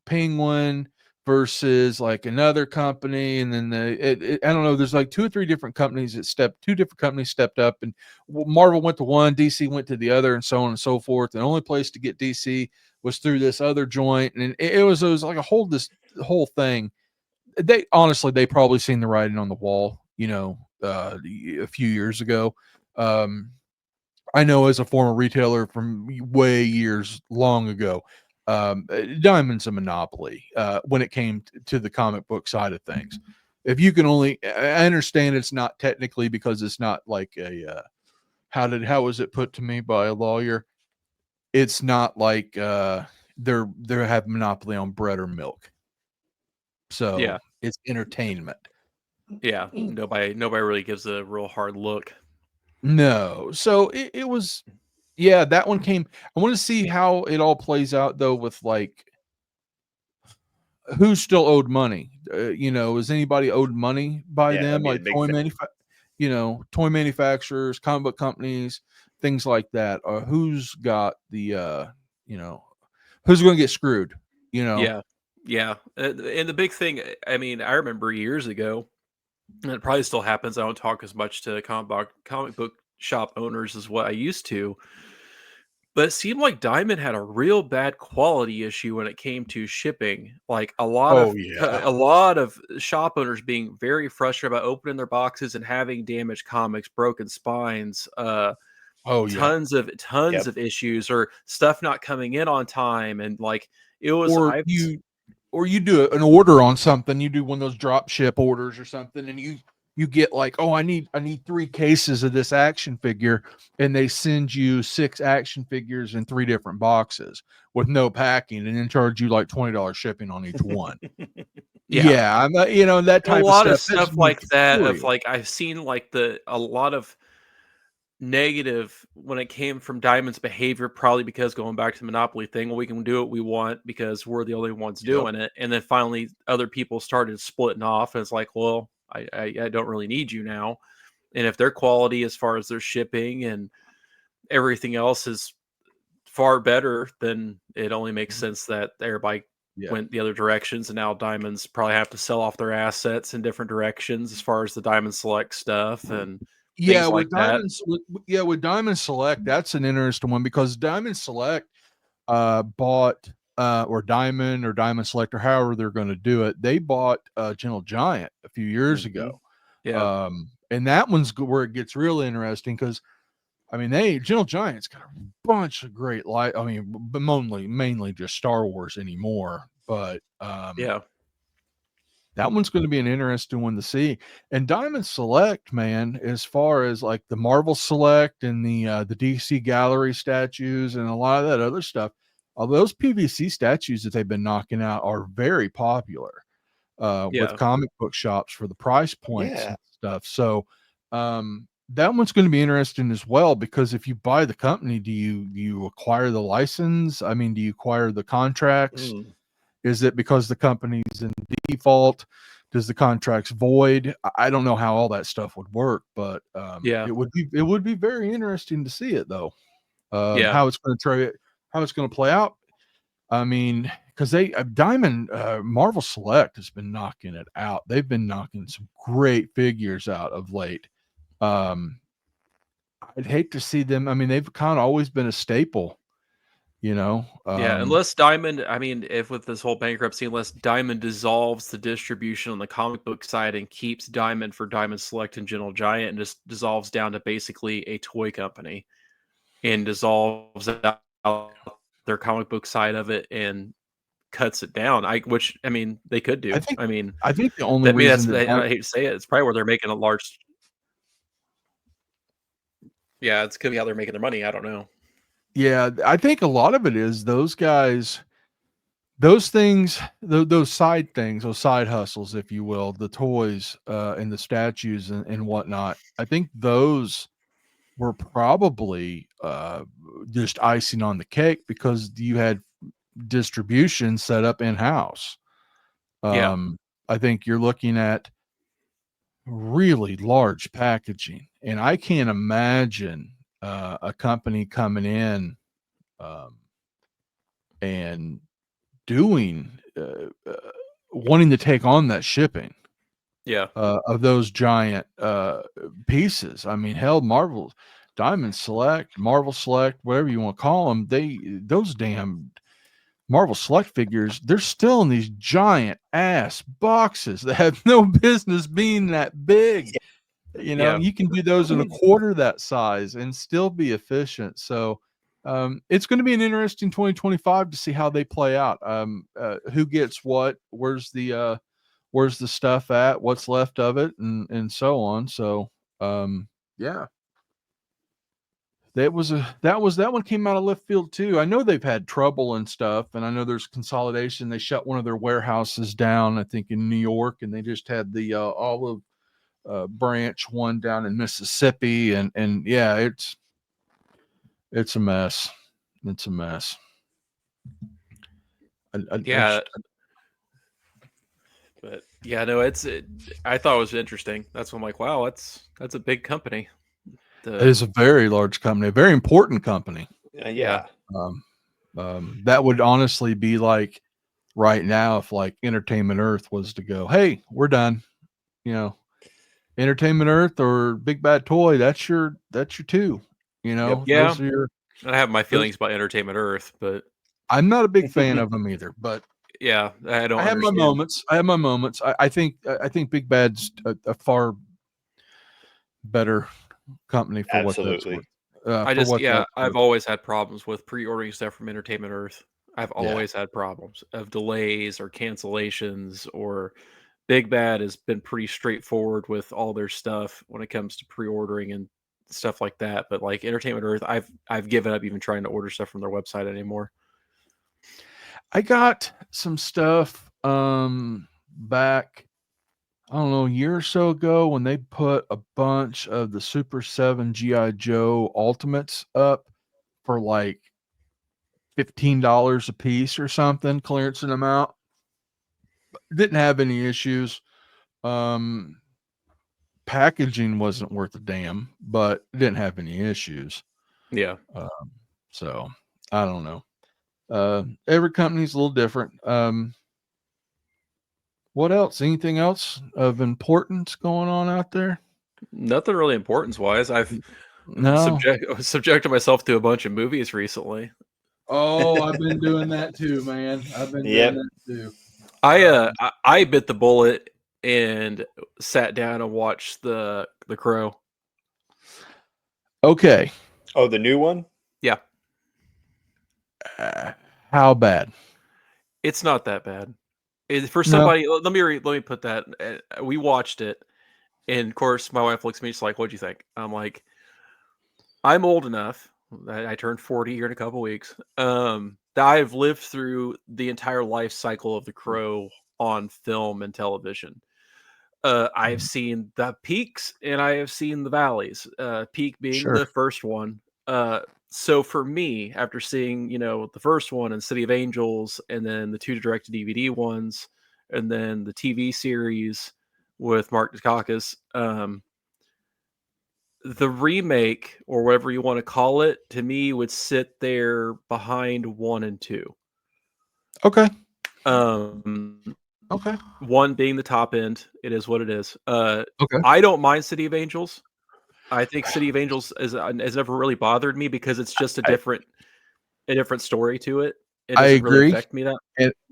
Penguin versus like another company, and then I don't know, there's like 2 or 3 different companies that stepped up, and Marvel went to one, DC went to the other, and so on and so forth. And the only place to get DC was through this other joint, and it was like this whole thing. They probably seen the writing on the wall, a few years ago. I know as a former retailer from way years long ago, Diamond's a monopoly when it came to the comic book side of things. If you can I understand it's not technically because it's not like how was it put to me by a lawyer? It's not like they have monopoly on bread or milk. So yeah, it's entertainment. Yeah, nobody really gives a real hard look. No, so it was. Yeah, that one came. I want to see how it all plays out, though, with like who's still owed money. Is anybody owed money by them? Like toy manufacturers, comic book companies, things like that. Or who's got the, who's going to get screwed? Yeah. And the big thing, I mean, I remember years ago, and it probably still happens. I don't talk as much to comic book shop owners as what I used to. But it seemed like Diamond had a real bad quality issue when it came to shipping. Like a lot of shop owners being very frustrated about opening their boxes and having damaged comics, broken spines, tons of issues, or stuff not coming in on time, and like it was. Or you do an order on something. You do one of those drop ship orders or something, and you get like, I need 3 cases of this action figure, and they send you 6 action figures in 3 different boxes with no packing, and then charge you like $20 shipping on each one. I'm that type a lot of stuff like that. Of like I've seen like a lot of negative when it came from Diamond's behavior, probably because going back to the monopoly thing, we can do what we want because we're the only ones doing it, and then finally other people started splitting off, and it's like, well, I don't really need you now. And if their quality as far as their shipping and everything else is far better, then it only makes sense that everybody went the other directions, and now Diamonds probably have to sell off their assets in different directions as far as the Diamond Select stuff and with Diamond Select, that's an interesting one because Diamond Select bought or Diamond Select, or however they're going to do it, they bought Gentle Giant a few years ago. Yeah. And that one's where it gets really interesting because I mean Gentle Giant's got a bunch of great mainly just Star Wars anymore, but that one's going to be an interesting one to see. And Diamond Select, man, as far as like the Marvel Select and the DC Gallery statues and a lot of that other stuff, all those PVC statues that they've been knocking out are very popular with comic book shops for the price points and stuff. So that one's going to be interesting as well, because if you buy the company, do you acquire the license? I mean, do you acquire the contracts? Is it because the company's in default? Does the contracts void? I don't know how all that stuff would work, but it would be very interesting to see it though. How it's going to trade. it's going to play out. I mean, because Diamond Marvel Select has been knocking it out. They've been knocking some great figures out of late. I'd hate to see them. I mean, they've kind of always been a staple, you know. Yeah, unless Diamond, I mean, if with this whole bankruptcy, unless Diamond dissolves the distribution on the comic book side and keeps Diamond for Diamond Select and Gentle Giant and just dissolves down to basically a toy company and dissolves out their comic book side of it and cuts it down. Which I mean, they could do. I think the only reason I hate to say it, it's probably where they're making a large. Yeah, it's could be how they're making their money. I don't know. Yeah, I think a lot of it is those guys, those things, those side things, those side hustles, if you will, the toys and the statues and whatnot. I think those were probably just icing on the cake because you had distribution set up in house. I think you're looking at really large packaging, and I can't imagine a company coming in and doing wanting to take on that shipping of those giant pieces. I mean, hell, Marvel Diamond Select, Marvel Select, whatever you want to call them, those damn Marvel Select figures, they're still in these giant ass boxes that have no business being that big. You know, you can do those in a quarter that size and still be efficient. So it's going to be an interesting 2025 to see how they play out. Who gets what, where's the stuff at, what's left of it, and so on. So yeah. That one came out of left field too. I know they've had trouble and stuff, and I know there's consolidation. They shut one of their warehouses down, I think in New York, and they just had the olive branch one down in Mississippi, and yeah, it's a mess. It's a mess. But yeah, no, I thought it was interesting. That's why I'm like, wow, that's a big company. It is a very large company, a very important company. Yeah. That would honestly be like right now if like Entertainment Earth was to go, hey, we're done. You know, Entertainment Earth or Big Bad Toy, that's your two. You know, yeah. I have my feelings about Entertainment Earth, but I'm not a big fan of them either. But yeah, I have my moments. I think Big Bad's a far better company for what that's worth. I've always had problems with pre-ordering stuff from Entertainment Earth. I've always had problems of delays or cancellations, or Big Bad has been pretty straightforward with all their stuff when it comes to pre-ordering and stuff like that. But like Entertainment Earth, I've given up even trying to order stuff from their website anymore. I got some stuff back, I don't know, a year or so ago when they put a bunch of the Super 7 G.I. Joe Ultimates up for like $15 a piece or something, clearancing them out. Didn't have any issues. Packaging wasn't worth a damn, but didn't have any issues. Yeah. So I don't know. Every company's a little different. What else? Anything else of importance going on out there? Nothing really importance wise. I've subjected myself to a bunch of movies recently. Oh, I've been doing that too, man. I've been doing that too. I bit the bullet and sat down and watched the Crow. Okay. Oh, the new one? Yeah. How bad? It's not that bad. For somebody, no. Let me put that. We watched it, and of course, my wife looks at me. She's like, "What'd you think?" I'm like, "I'm old enough. I turned 40 here in a couple weeks. That I've lived through the entire life cycle of the Crow on film and television. I've seen the peaks and I have seen the valleys. Peak being the first one. So for me, after seeing, the first one and City of Angels, and then the 2 direct-to-DVD ones, and then the TV series with Mark Dacascos, the remake, or whatever you want to call it, to me would sit there behind 1 and 2. Okay. Okay. 1 being the top end. It is what it is. Okay. I don't mind City of Angels. I think City of Angels has never really bothered me because it's just a different story to it. It doesn't really affect me that.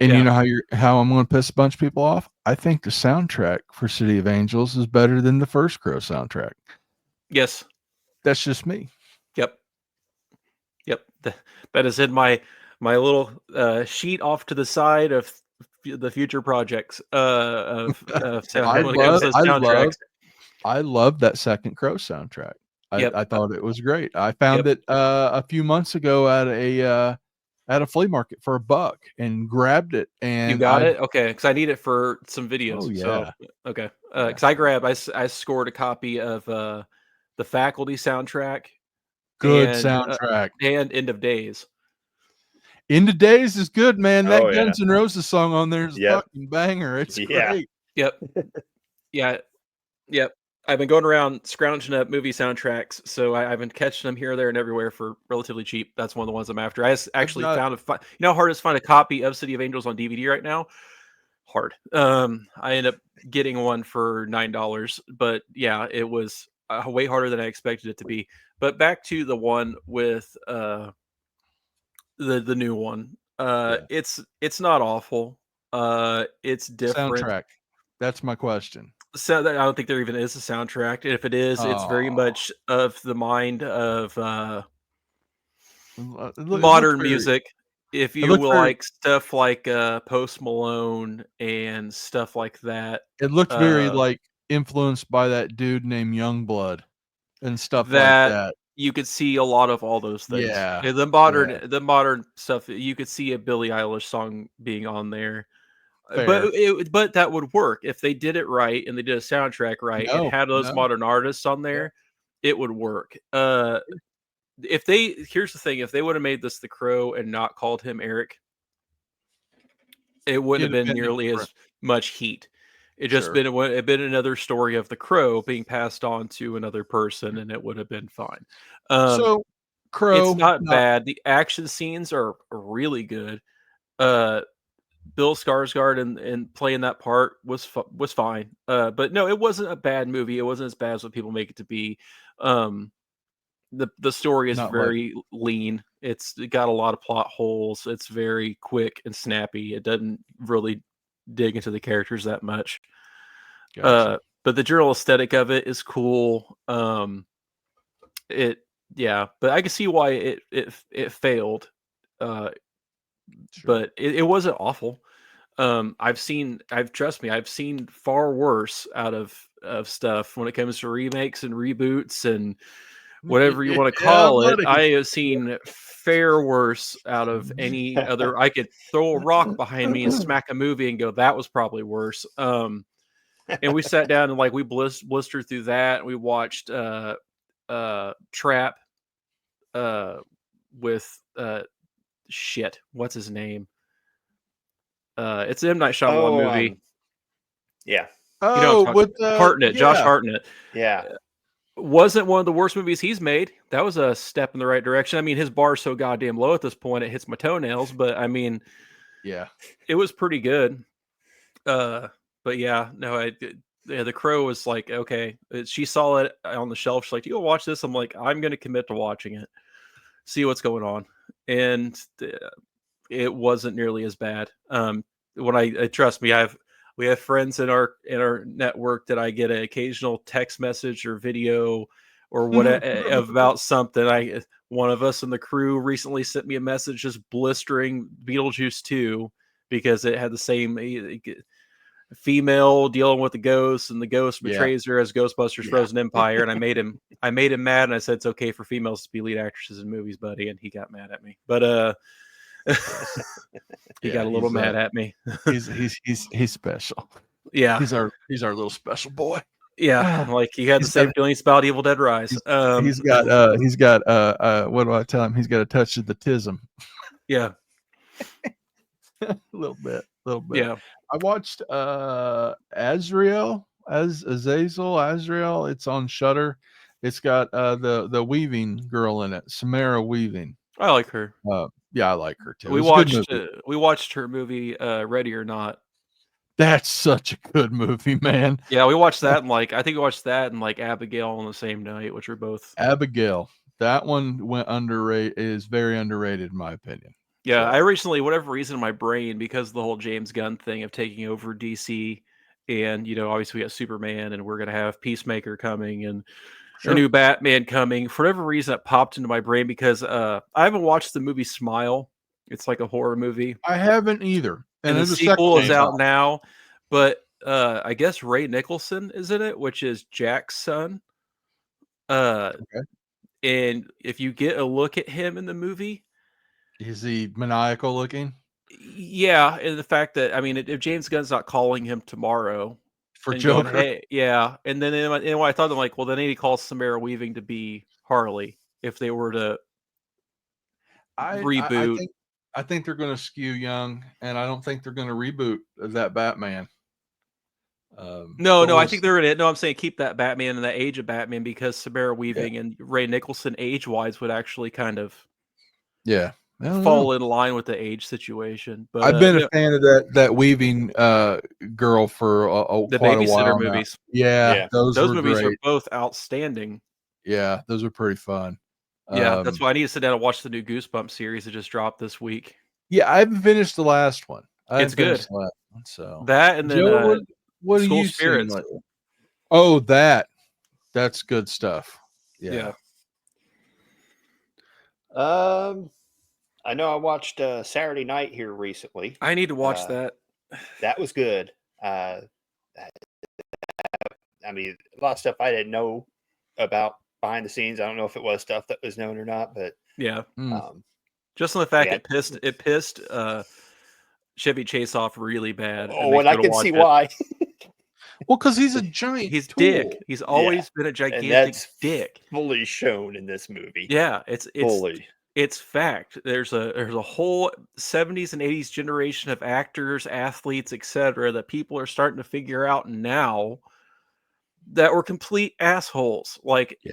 And you know how I'm going to piss a bunch of people off? I think the soundtrack for City of Angels is better than the first Crow soundtrack. Yes. That's just me. Yep. That is in my little sheet off to the side of the future projects of soundtracks. I love that second Crow soundtrack. I thought it was great. I found it a few months ago at a flea market for $1 and grabbed it. And you got it? Okay, because I need it for some videos. Oh, yeah. So, okay. Because I scored a copy of the Faculty soundtrack. Good soundtrack. And End of Days. End of Days is good, man. That Guns N' Roses song on there is a fucking banger. It's great. Yep. I've been going around scrounging up movie soundtracks, so I've been catching them here, there, and everywhere for relatively cheap. That's one of the ones I'm after. I actually found you know how hard it is to find a copy of City of Angels on DVD right now? Hard. I ended up getting one for $9, but yeah, it was way harder than I expected it to be. But back to the one with the new one. It's not awful. It's different. Soundtrack. That's my question. So I don't think there even is a soundtrack. If it is, it's very much of the mind of modern music. If you will like stuff like Post Malone and stuff like that. It looked very like influenced by that dude named Youngblood and stuff like that. You could see a lot of all those things. Yeah. The modern stuff, you could see a Billie Eilish song being on there. Fair. But that would work if they did it right and they did a soundtrack right and had those modern artists on there. It would work. Here's the thing: if they would have made this The Crow and not called him Eric, it wouldn't have been nearly as much heat. It just been another story of The Crow being passed on to another person, and it would have been fine. So Crow, it's not bad. The action scenes are really good. Bill Skarsgård and playing that part was fine. But no, it wasn't a bad movie. It wasn't as bad as what people make it to be. The story is very lean. It got a lot of plot holes. It's very quick and snappy. It doesn't really dig into the characters that much. Gotcha. But the general aesthetic of it is cool. But I can see why it failed. But it wasn't awful. Trust me, I've seen far worse out of stuff when it comes to remakes and reboots and whatever you want to call it. I have seen fair worse out of any other. I could throw a rock behind me and smack a movie and go, that was probably worse. And we sat down and we blistered through that. We watched Trap with shit. What's his name? It's an M. Night Shyamalan movie. Yeah. With Hartnett, Josh Hartnett. Yeah. Wasn't one of the worst movies he's made. That was a step in the right direction. I mean, his bar's so goddamn low at this point, it hits my toenails. But I mean, it was pretty good. But yeah, no, The Crow was like, okay. She saw it on the shelf. She's like, "You go watch this." I'm like, I'm going to commit to watching it, see what's going on, and it wasn't nearly as bad. When I trust me, we have friends in our network that I get an occasional text message or video or whatever about something. One of us in the crew recently sent me a message just blistering Beetlejuice 2 because it had the same female dealing with the ghost, and the ghost betrays her as Ghostbusters Frozen Empire. And I made him mad, and I said, "It's okay for females to be lead actresses in movies, buddy." And he got mad at me, but he got a little mad at me. he's special. Yeah, he's our little special boy. Yeah, like he had the same feelings about Evil Dead Rise. He's got what do I tell him? He's got a touch of the tism. Yeah, a little bit. Yeah, I watched Azrael. It's on Shudder. It's got the Weaving girl in it, Samara Weaving. I like her. Yeah, I like her too. We watched her movie Ready or Not. That's such a good movie, man. Yeah, we watched that and I think we watched that and Abigail on the same night, which are both Abigail. That one went underrated. Is very underrated in my opinion. Yeah, I recently, whatever reason, in my brain, because of the whole James Gunn thing of taking over DC, and obviously we got Superman, and we're gonna have Peacemaker coming, and the new Batman coming. For whatever reason, that popped into my brain because I haven't watched the movie Smile. It's like a horror movie. I haven't either. And the sequel is out now, but I guess Ray Nicholson is in it, which is Jack's son. And if you get a look at him in the movie, is he maniacal looking? Yeah, and the fact that if James Gunn's not calling him tomorrow for Joker, going, hey, yeah, and then when I thought, I'm like, well, then he calls Samara Weaving to be Harley if they were to reboot. I think they're going to skew young, and I don't think they're going to reboot that Batman. No, I think they're in it. No, I'm saying keep that Batman and that age of Batman because Samara Weaving and Ray Nicholson age-wise would actually kind of fall in line with the age situation. But I've been a fan of that Weaving girl for the quite Babysitter a while movies. Yeah, those movies are both outstanding. Yeah, those are pretty fun. Yeah, that's why I need to sit down and watch the new Goosebumps series that just dropped this week. Yeah, I haven't finished the last one. It's good. So that and then Joe, what are you Spirits? Oh, that's good stuff. Yeah. I know I watched Saturday Night here recently. I need to watch that. That was good. A lot of stuff I didn't know about behind the scenes. I don't know if it was stuff that was known or not, but just on the fact it pissed Chevy Chase off really bad. Oh, and I can see why. Well, because he's a giant. He's dick. He's always been a gigantic dick. Fully shown in this movie. Yeah, it's fully. It's fact. There's a whole 70s and 80s generation of actors, athletes, etc. that people are starting to figure out now that were complete assholes.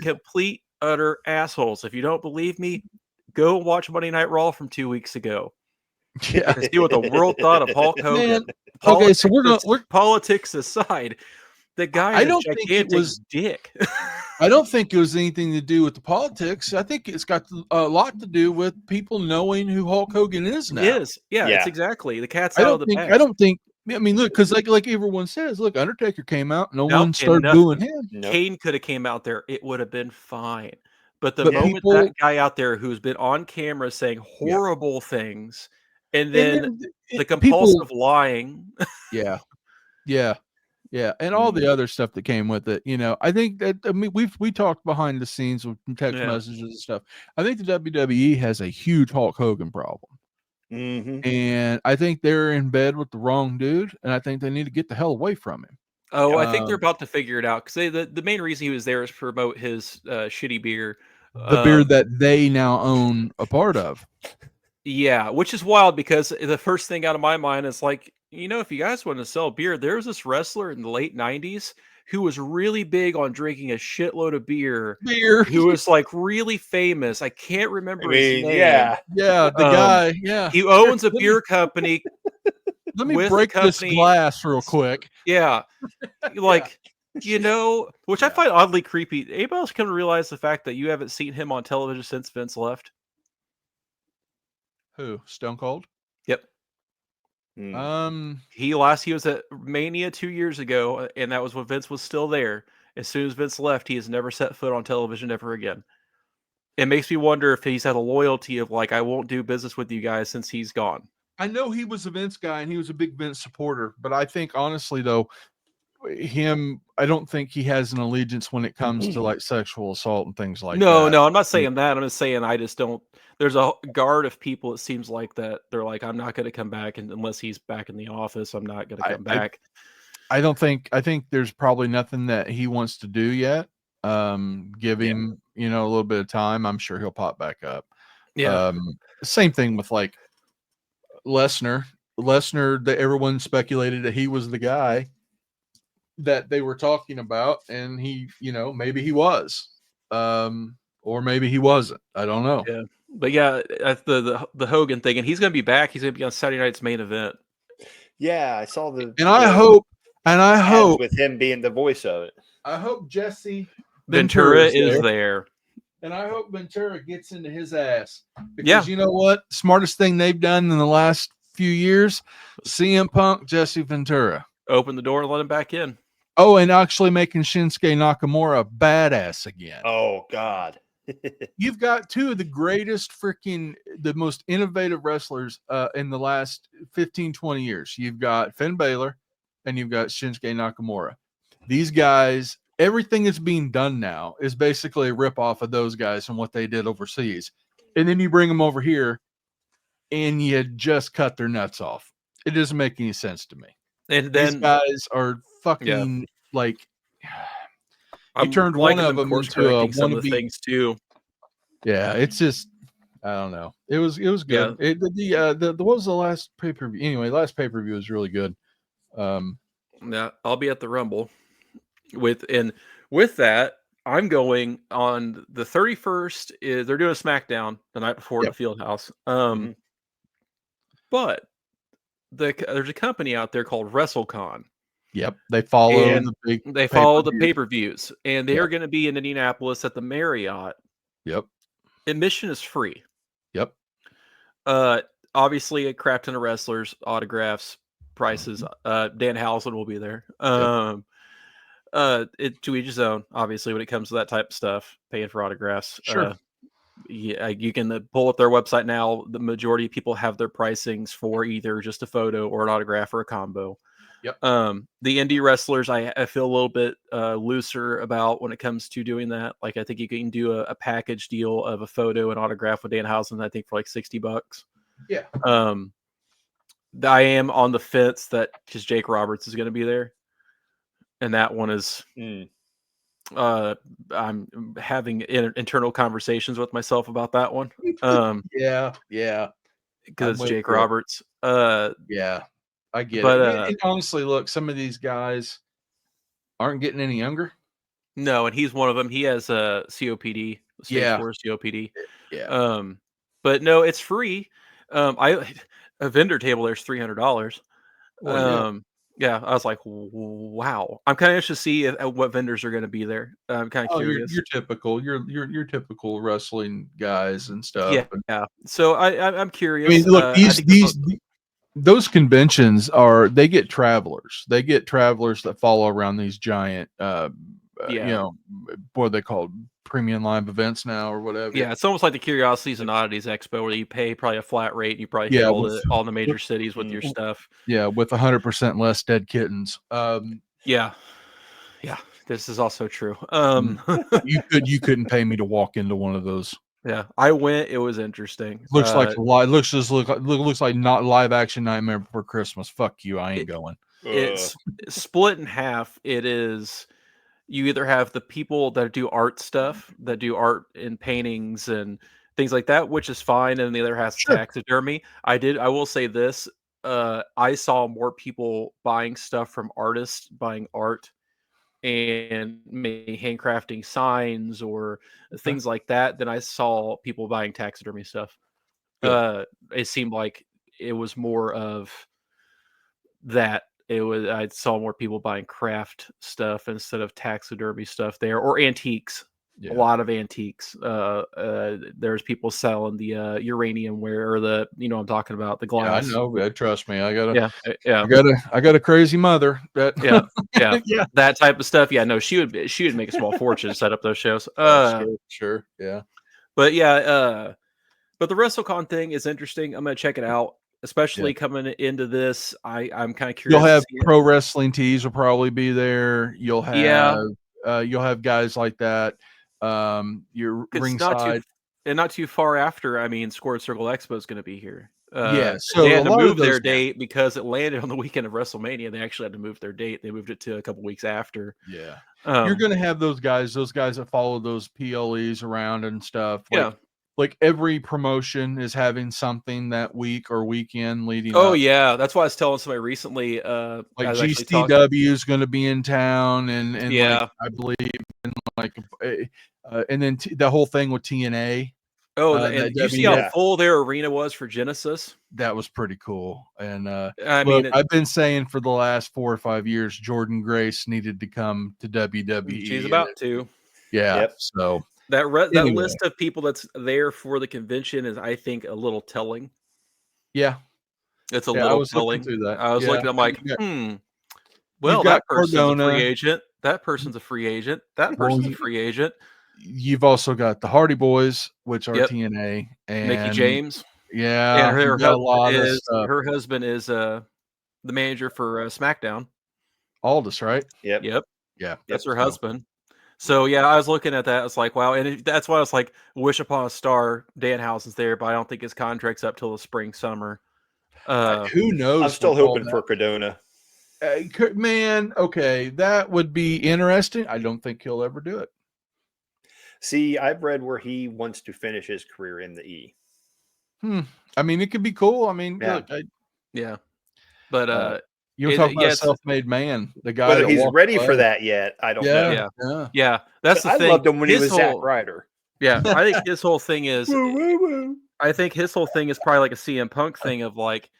Complete, utter assholes. If you don't believe me, go watch Monday Night Raw from 2 weeks ago. Yeah. See what the world thought of Hulk Hogan. Okay, so we're politics aside. The guy is a gigantic dick. I don't think it was anything to do with the politics. I think it's got a lot to do with people knowing who Hulk Hogan is now. Yeah, it's exactly. The cat's out of the bag. I don't think. I mean, look, because like everyone says, look, Undertaker came out, no one started booing him. Kane could have came out there, it would have been fine. But the moment that guy out there who's been on camera saying horrible things, and then the compulsive lying, and all the other stuff that came with it, I think that we talked behind the scenes with text messages and stuff. I think the WWE has a huge Hulk Hogan problem. And I think they're in bed with the wrong dude, and I think they need to get the hell away from him. I think they're about to figure it out because the main reason he was there is to promote his shitty beer, the beer that they now own a part of. Yeah, which is wild because the first thing out of my mind is like, if you guys want to sell beer, there was this wrestler in the late 90s who was really big on drinking a shitload of beer. Who was really famous. I can't remember his name. Yeah, the guy. Yeah, he owns a beer company. Let me break this glass real quick. Yeah, which I find oddly creepy. Anybody else come to realize the fact that you haven't seen him on television since Vince left? Who? Stone Cold? Yep. He was at Mania 2 years ago, and that was when Vince was still there. As soon as Vince left, he has never set foot on television ever again. It makes me wonder if he's had a loyalty of I won't do business with you guys since he's gone. I know he was a Vince guy and he was a big Vince supporter, but I think honestly though, I don't think he has an allegiance when it comes to sexual assault and things like that. No, I'm not saying that. I'm just saying I just don't. There's a guard of people. It seems like that they're I'm not going to come back unless he's back in the office. I'm not going to come back. I think there's probably nothing that he wants to do yet. Give him, a little bit of time. I'm sure he'll pop back up. Yeah. Same thing with Lesnar. That everyone speculated that he was the guy that they were talking about, and he, maybe he was. or maybe he wasn't. I don't know. Yeah, but yeah, the Hogan thing, and he's going to be back. He's going to be on Saturday night's main event. Yeah, I saw the. And I hope with him being the voice of it. I hope Jesse Ventura is there. And I hope Ventura gets into his ass. Because you know what? Smartest thing they've done in the last few years, CM Punk, Jesse Ventura. Open the door and let him back in. Oh, and actually making Shinsuke Nakamura badass again. Oh, God. You've got two of the greatest the most innovative wrestlers in the last 15, 20 years. You've got Finn Balor and you've got Shinsuke Nakamura. These guys, everything that's being done now is basically a ripoff of those guys and what they did overseas. And then you bring them over here and you just cut their nuts off. It doesn't make any sense to me. And then these guys are fucking like I turned one of them into a some of the things too. Yeah, it's just I don't know. It was good. Yeah. What was the last pay-per-view? Anyway, last pay-per-view was really good. Yeah, I'll be at the Rumble with that. I'm going on the 31st. They're doing a SmackDown the night before the Fieldhouse. But there's a company out there called WrestleCon. Yep, they follow the pay-per-views, and they are going to be in Indianapolis at the Marriott. Yep, admission is free. Yep. Obviously, a crap ton of wrestlers, autographs, prices. Dan Housen will be there. To each his own. Obviously, when it comes to that type of stuff, paying for autographs. Sure. You can pull up their website now. The majority of people have their pricings for either just a photo or an autograph or a combo. Yep. The indie wrestlers, I feel a little bit looser about when it comes to doing that. Like, I think you can do a package deal of a photo and autograph with Dan Housen, I think for like $60. Yeah. I am on the fence that because Jake Roberts is going to be there, and that one is. I'm having internal conversations with myself about that one. Yeah. Because Jake Roberts. Yeah, I get it. And honestly, look, some of these guys aren't getting any younger. No, and he's one of them. He has a COPD, stage 4 COPD. Yeah. But no, it's free. A vendor table there's $300. Yeah, I was like, wow. I'm kind of interested to see what vendors are going to be there. I'm kind of curious. Your typical wrestling guys and stuff. Yeah. So I'm curious. I mean, look, those conventions they get travelers. They get travelers that follow around these giant, what are they called? Premium live events now or whatever. Yeah, it's almost like the Curiosities and Oddities Expo where you pay probably a flat rate and you probably hit all the major cities with your stuff. Yeah, with 100% less dead kittens. Yeah, this is also true. You couldn't pay me to walk into one of those. Yeah, I went. It was interesting. Looks like not live action Nightmare Before Christmas. Fuck you, I ain't going. It's split in half. It is. You either have the people that do art stuff, that do art and paintings and things like that, which is fine, and the other has taxidermy. I will say this: I saw more people buying stuff from artists, buying art, and maybe handcrafting signs or things like that than I saw people buying taxidermy stuff. It seemed like it was more of that. I saw more people buying craft stuff instead of taxidermy stuff there, or antiques. A lot of antiques. There's people selling the uranium ware, or I'm talking about the glass. Yeah, I know. Trust me, I got a crazy mother. Yeah, that type of stuff. Yeah, no, she would make a small fortune to set up those shows. Sure, yeah. But yeah, but the WrestleCon thing is interesting. I'm gonna check it out. Especially coming into this, I'm kind of curious. You'll have pro wrestling tees will probably be there. You'll have guys like that. Your ringside, not too far after. I mean, Squared Circle Expo is going to be here. So they had to move their date because it landed on the weekend of WrestleMania. They actually had to move their date. They moved it to a couple weeks after. Yeah, you're going to have those guys that follow those PLEs around and stuff. Like every promotion is having something that week or weekend leading. Oh, yeah. That's why I was telling somebody recently. Like GCW is going to be in town. And I believe in like, and then the whole thing with TNA. Oh, and you see how full their arena was for Genesis? That was pretty cool. And I mean, I've been saying for the last 4 or 5 years, Jordan Grace needed to come to WWE. She's about to. Yeah. Yep. So that list of people that's there for the convention is, I think, a little telling. Yeah. It's a little telling. I was looking, I'm like, well, that person's a free agent. That person's a free agent. That person's a free agent. You've also got the Hardy Boys, which are TNA, and Mickey James. Yeah, and her husband is the manager for SmackDown. Aldis, right? Yep. Yeah, that's her husband. So yeah, I was looking at that. It's like, wow, and that's why I was like, wish upon a star. Danhausen's there, but I don't think his contract's up till the spring, summer. Who knows? I'm still hoping for Cardona. Man, okay, that would be interesting. I don't think he'll ever do it. See, I've read where he wants to finish his career in the E. I mean, it could be cool. I mean, yeah, look, but you're talking about a self-made man. The guy, whether he's ready for that yet, I don't know. Yeah. That's the thing. I loved him when he was Zack Ryder. Yeah, I think his whole thing is. I think his whole thing is probably like a CM Punk thing of like,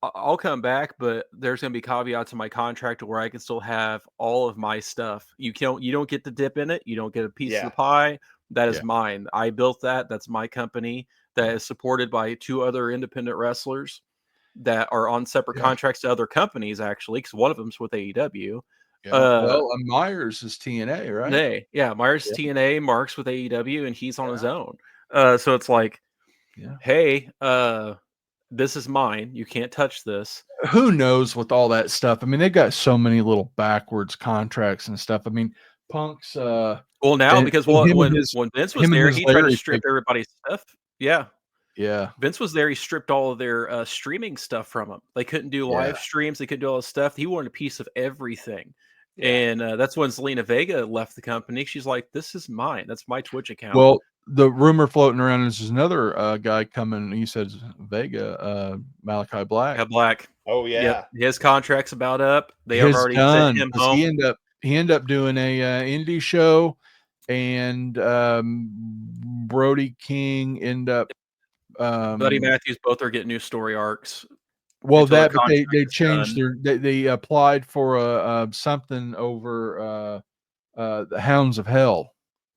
I'll come back, but there's going to be caveats in my contract where I can still have all of my stuff. You don't get to dip in it. You don't get a piece of the pie. That is mine. I built that. That's my company. That is supported by 2 other independent wrestlers that are on separate contracts to other companies, actually, because one of them's with AEW. Well, Myers is TNA, right? Myers is TNA, Mark's with AEW, and he's on his own. So it's like, hey, this is mine. You can't touch this. Who knows with all that stuff? I mean, they got so many little backwards contracts and stuff. I mean, Punk's because when Vince was there, he tried to strip everybody's stuff. Yeah. Vince was there. He stripped all of their streaming stuff from them. They couldn't do live streams. They couldn't do all this stuff. He wanted a piece of everything. And that's when Zelina Vega left the company. She's like, this is mine. That's my Twitch account. Well, the rumor floating around is there's another guy coming. He says Vega, Malachi Black. Black. Oh, yeah. Yep. His contract's about up. They have already sent him home. He ended up doing a indie show, and Brody King ended up. Buddy Matthews, both are getting new story arcs. Well, but they changed they applied for something over the Hounds of Hell.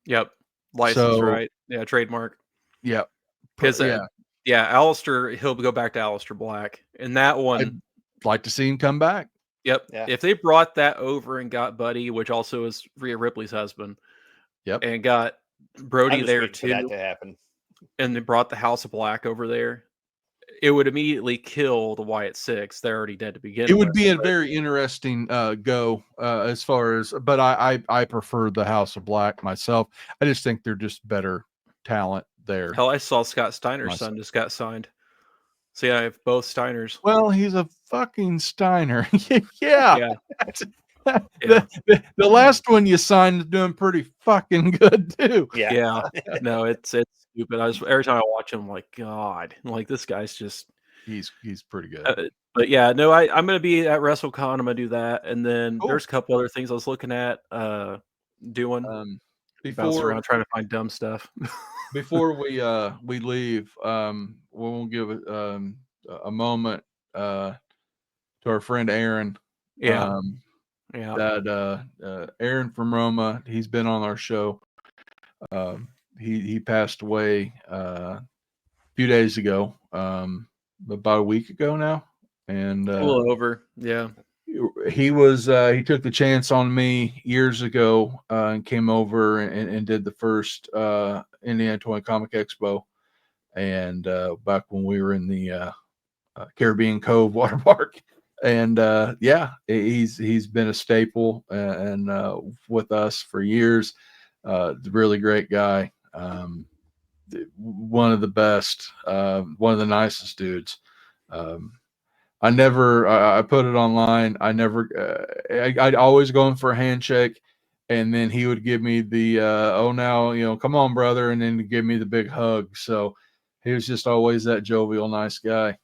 Yep, license, right? Yeah, trademark. Yep. Because Aleister, he'll go back to Aleister Black, and that one, I'd like to see him come back. Yep. Yeah. If they brought that over and got Buddy, which also is Rhea Ripley's husband, and got Brody there too, for that to happen, and they brought the House of Black over there, it would immediately kill the Wyatt Six. They're already dead to begin with. It would be a very interesting go as far as, but I prefer the House of Black myself. I just think they're just better talent there. Hell, I saw Scott Steiner's son just got signed. So yeah, I have both Steiners. Well, he's a fucking Steiner. Yeah. The last one you signed is doing pretty fucking good too. Yeah. No, it's stupid. Every time I watch him, I'm like, God, like this guy's just he's pretty good. But yeah, no, I'm gonna be at WrestleCon. I'm gonna do that, and then there's a couple other things I was looking at doing. Bouncing around trying to find dumb stuff. Before we leave, we'll give a moment to our friend Aaron. That Aaron from Roma, he's been on our show. He passed away a few days ago, about a week ago now, and a little over. Yeah, he took the chance on me years ago and came over and did the first Indiana Toy Comic Expo, and back when we were in the Caribbean Cove water park. And he's been a staple and with us for years. Really great guy, one of the best, one of the nicest dudes. I put it online. I'd always go in for a handshake, and then he would give me the come on, brother, and then give me the big hug. So he was just always that jovial, nice guy.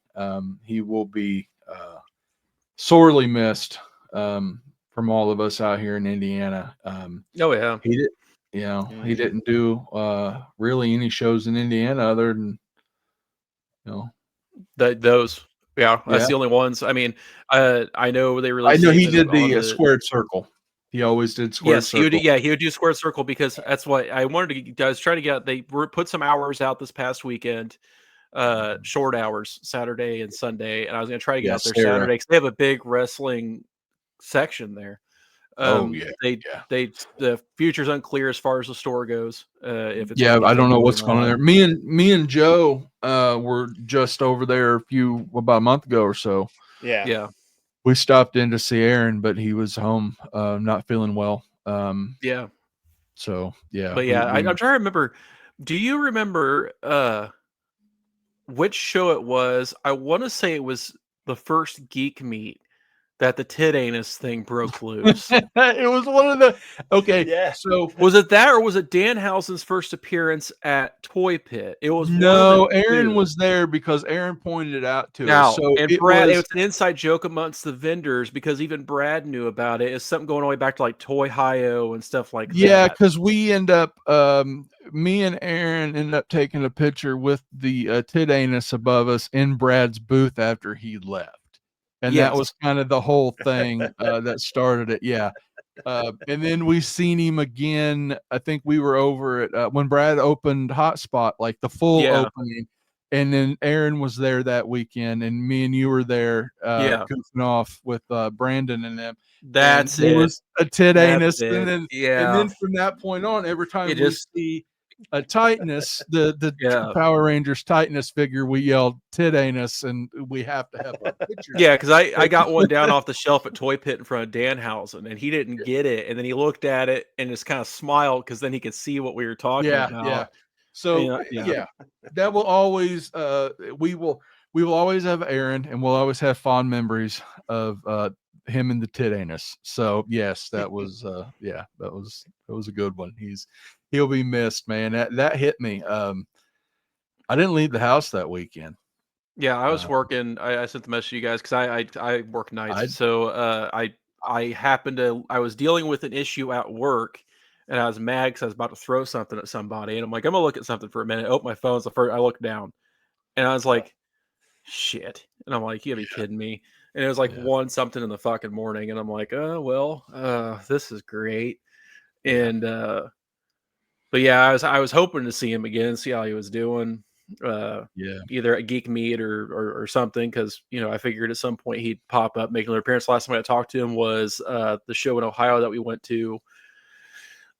He will be sorely missed from all of us out here in Indiana. Oh yeah, He didn't do really any shows in Indiana other than those. Yeah, that's the only ones. I mean, I know they released. I know he did the squared circle. He always did squared circle. He would do squared circle because that's what I wanted to. I was trying to get. They put some hours out this past weekend, short hours, Saturday and Sunday, and I was going to try to get out there Saturday because they have a big wrestling section there. The future's unclear as far as the store goes. If it's I don't know what's going on there. Me and Joe were just over there about a month ago or so. Yeah. We stopped in to see Aaron, but he was home, not feeling well. So yeah. But I'm trying to remember. Do you remember which show it was? I want to say it was the first Geek Meet that the tit anus thing broke loose. It was one of the So was it that, or was it Danhausen's first appearance at Toy Pit? It was Aaron was there because Aaron pointed it out to us. So and Brad, it was an inside joke amongst the vendors because even Brad knew about it. It's something going all the way back to like Toy Hio and stuff like that. Yeah, because we end up me and Aaron ended up taking a picture with the tit anus above us in Brad's booth after he left. And that was kind of the whole thing that started it. Yeah. And then we seen him again. I think we were over at when Brad opened Hotspot, like the full opening. And then Aaron was there that weekend, and me and you were there goofing off with Brandon and them. That's it. It was a tit anus. And then from that point on, every time we see a tightness, the Power Rangers tightness figure, we yelled tit anus, and we have to have a picture. Yeah, because I got one down off the shelf at Toy Pit in front of Danhausen, and he didn't get it, and then he looked at it and just kind of smiled because then he could see what we were talking about. Yeah. So that will always we will always have Aaron, and we'll always have fond memories of him and the tit anus. So yes, that was that was a good one. He'll be missed, man. That hit me. I didn't leave the house that weekend. Yeah, I was working. I sent the message to you guys because I work nights. So I happened to, I was dealing with an issue at work, and I was mad because I was about to throw something at somebody, and I'm like, I'm gonna look at something for a minute. My phone's the first. I looked down, and I was like, shit. And I'm like, you gotta be kidding me. And it was like 1 something in the fucking morning, and I'm like, this is great. And but yeah, I was hoping to see him again, see how he was doing. Either at Geek Meet or something, because I figured at some point he'd pop up, make another appearance. Last time I talked to him was the show in Ohio that we went to.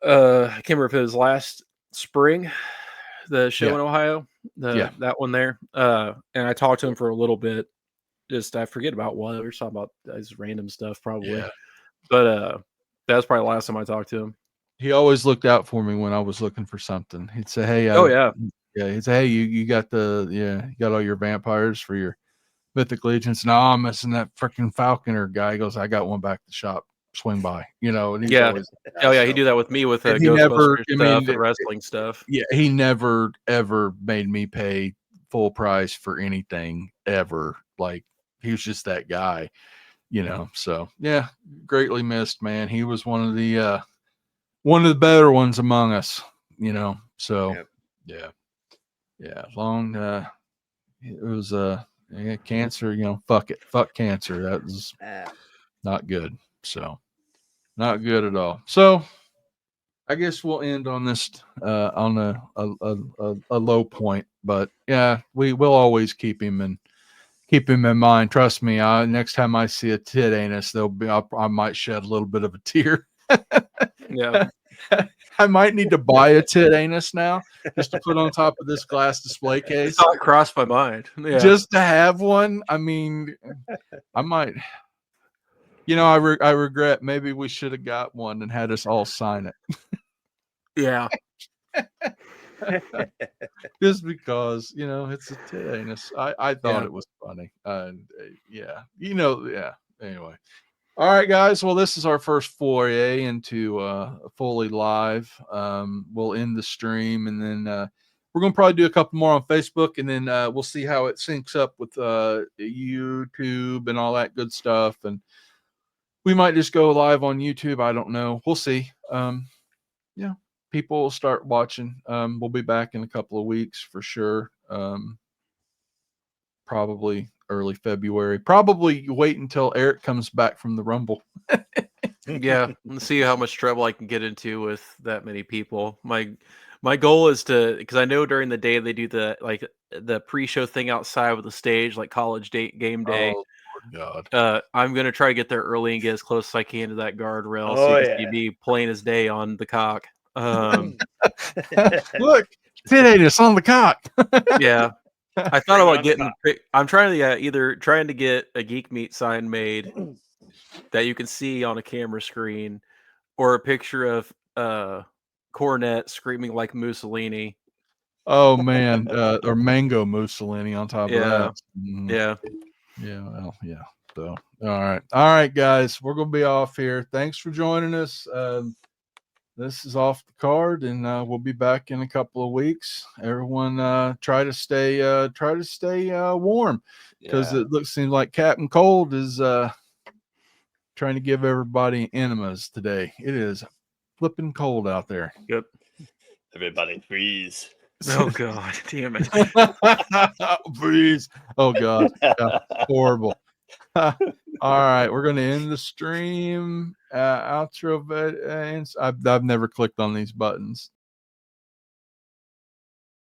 I can't remember if it was last spring, the show in Ohio, that one there. And I talked to him for a little bit. Just I forget about what we were talking about, this random stuff probably. But that was probably the last time I talked to him. He always looked out for me when I was looking for something. He'd say, "Hey, he'd say, hey, you got you got all your vampires for your Mythic Legions." No, I'm missing that freaking Falconer guy. He goes, "I got one back at the shop. Swing by." And he's always he'd do that with me with Ghostbusters stuff and wrestling stuff. Yeah, he never ever made me pay full price for anything ever. Like, he was just that guy, So yeah, greatly missed, man. He was one of the better ones among us, So long. It was cancer. Fuck cancer. That was not good. So not good at all. So I guess we'll end on this on a low point. But yeah, we will always keep him in mind. Trust me. Next time I see a tit anus, I might shed a little bit of a tear. Yeah. I might need to buy a tit anus now just to put on top of this glass display case. It's not crossed my mind. Yeah. Just to have one. I mean, I might. I regret. Maybe we should have got one and had us all sign it. Yeah. Just because it's a tit anus. I thought it was funny. Anyway. All right, guys. Well, this is our first foray into fully live. We'll end the stream, and then we're going to probably do a couple more on Facebook, and then we'll see how it syncs up with YouTube and all that good stuff. And we might just go live on YouTube. I don't know. We'll see. people will start watching. We'll be back in a couple of weeks for sure. Probably early February. Probably wait until Eric comes back from the Rumble. Yeah, let's see how much trouble I can get into with that many people. My goal is to, because I know during the day they do the pre-show thing outside with the stage, like college game day. Oh God! I'm gonna try to get there early and get as close as I can to that guardrail, Oh, so you yeah. can be plain as day on the cock. Look, it's on the cock. Yeah, I thought about getting. I'm trying to either trying to get a Geek Meat sign made that you can see on a camera screen, or a picture of Cornette screaming like Mussolini. Oh man, or Mango Mussolini on top of that. Mm-hmm. Yeah. Well, yeah. So, all right, guys, we're gonna be off here. Thanks for joining us. This is Off the Card, and we'll be back in a couple of weeks. Everyone, try to stay warm, because it seems like Captain Cold is trying to give everybody enemas today. It is flipping cold out there. Yep. Everybody freeze. Oh God, damn it. Freeze. Oh God. Yeah, horrible. All right, we're going to end the stream. Outro. I've never clicked on these buttons.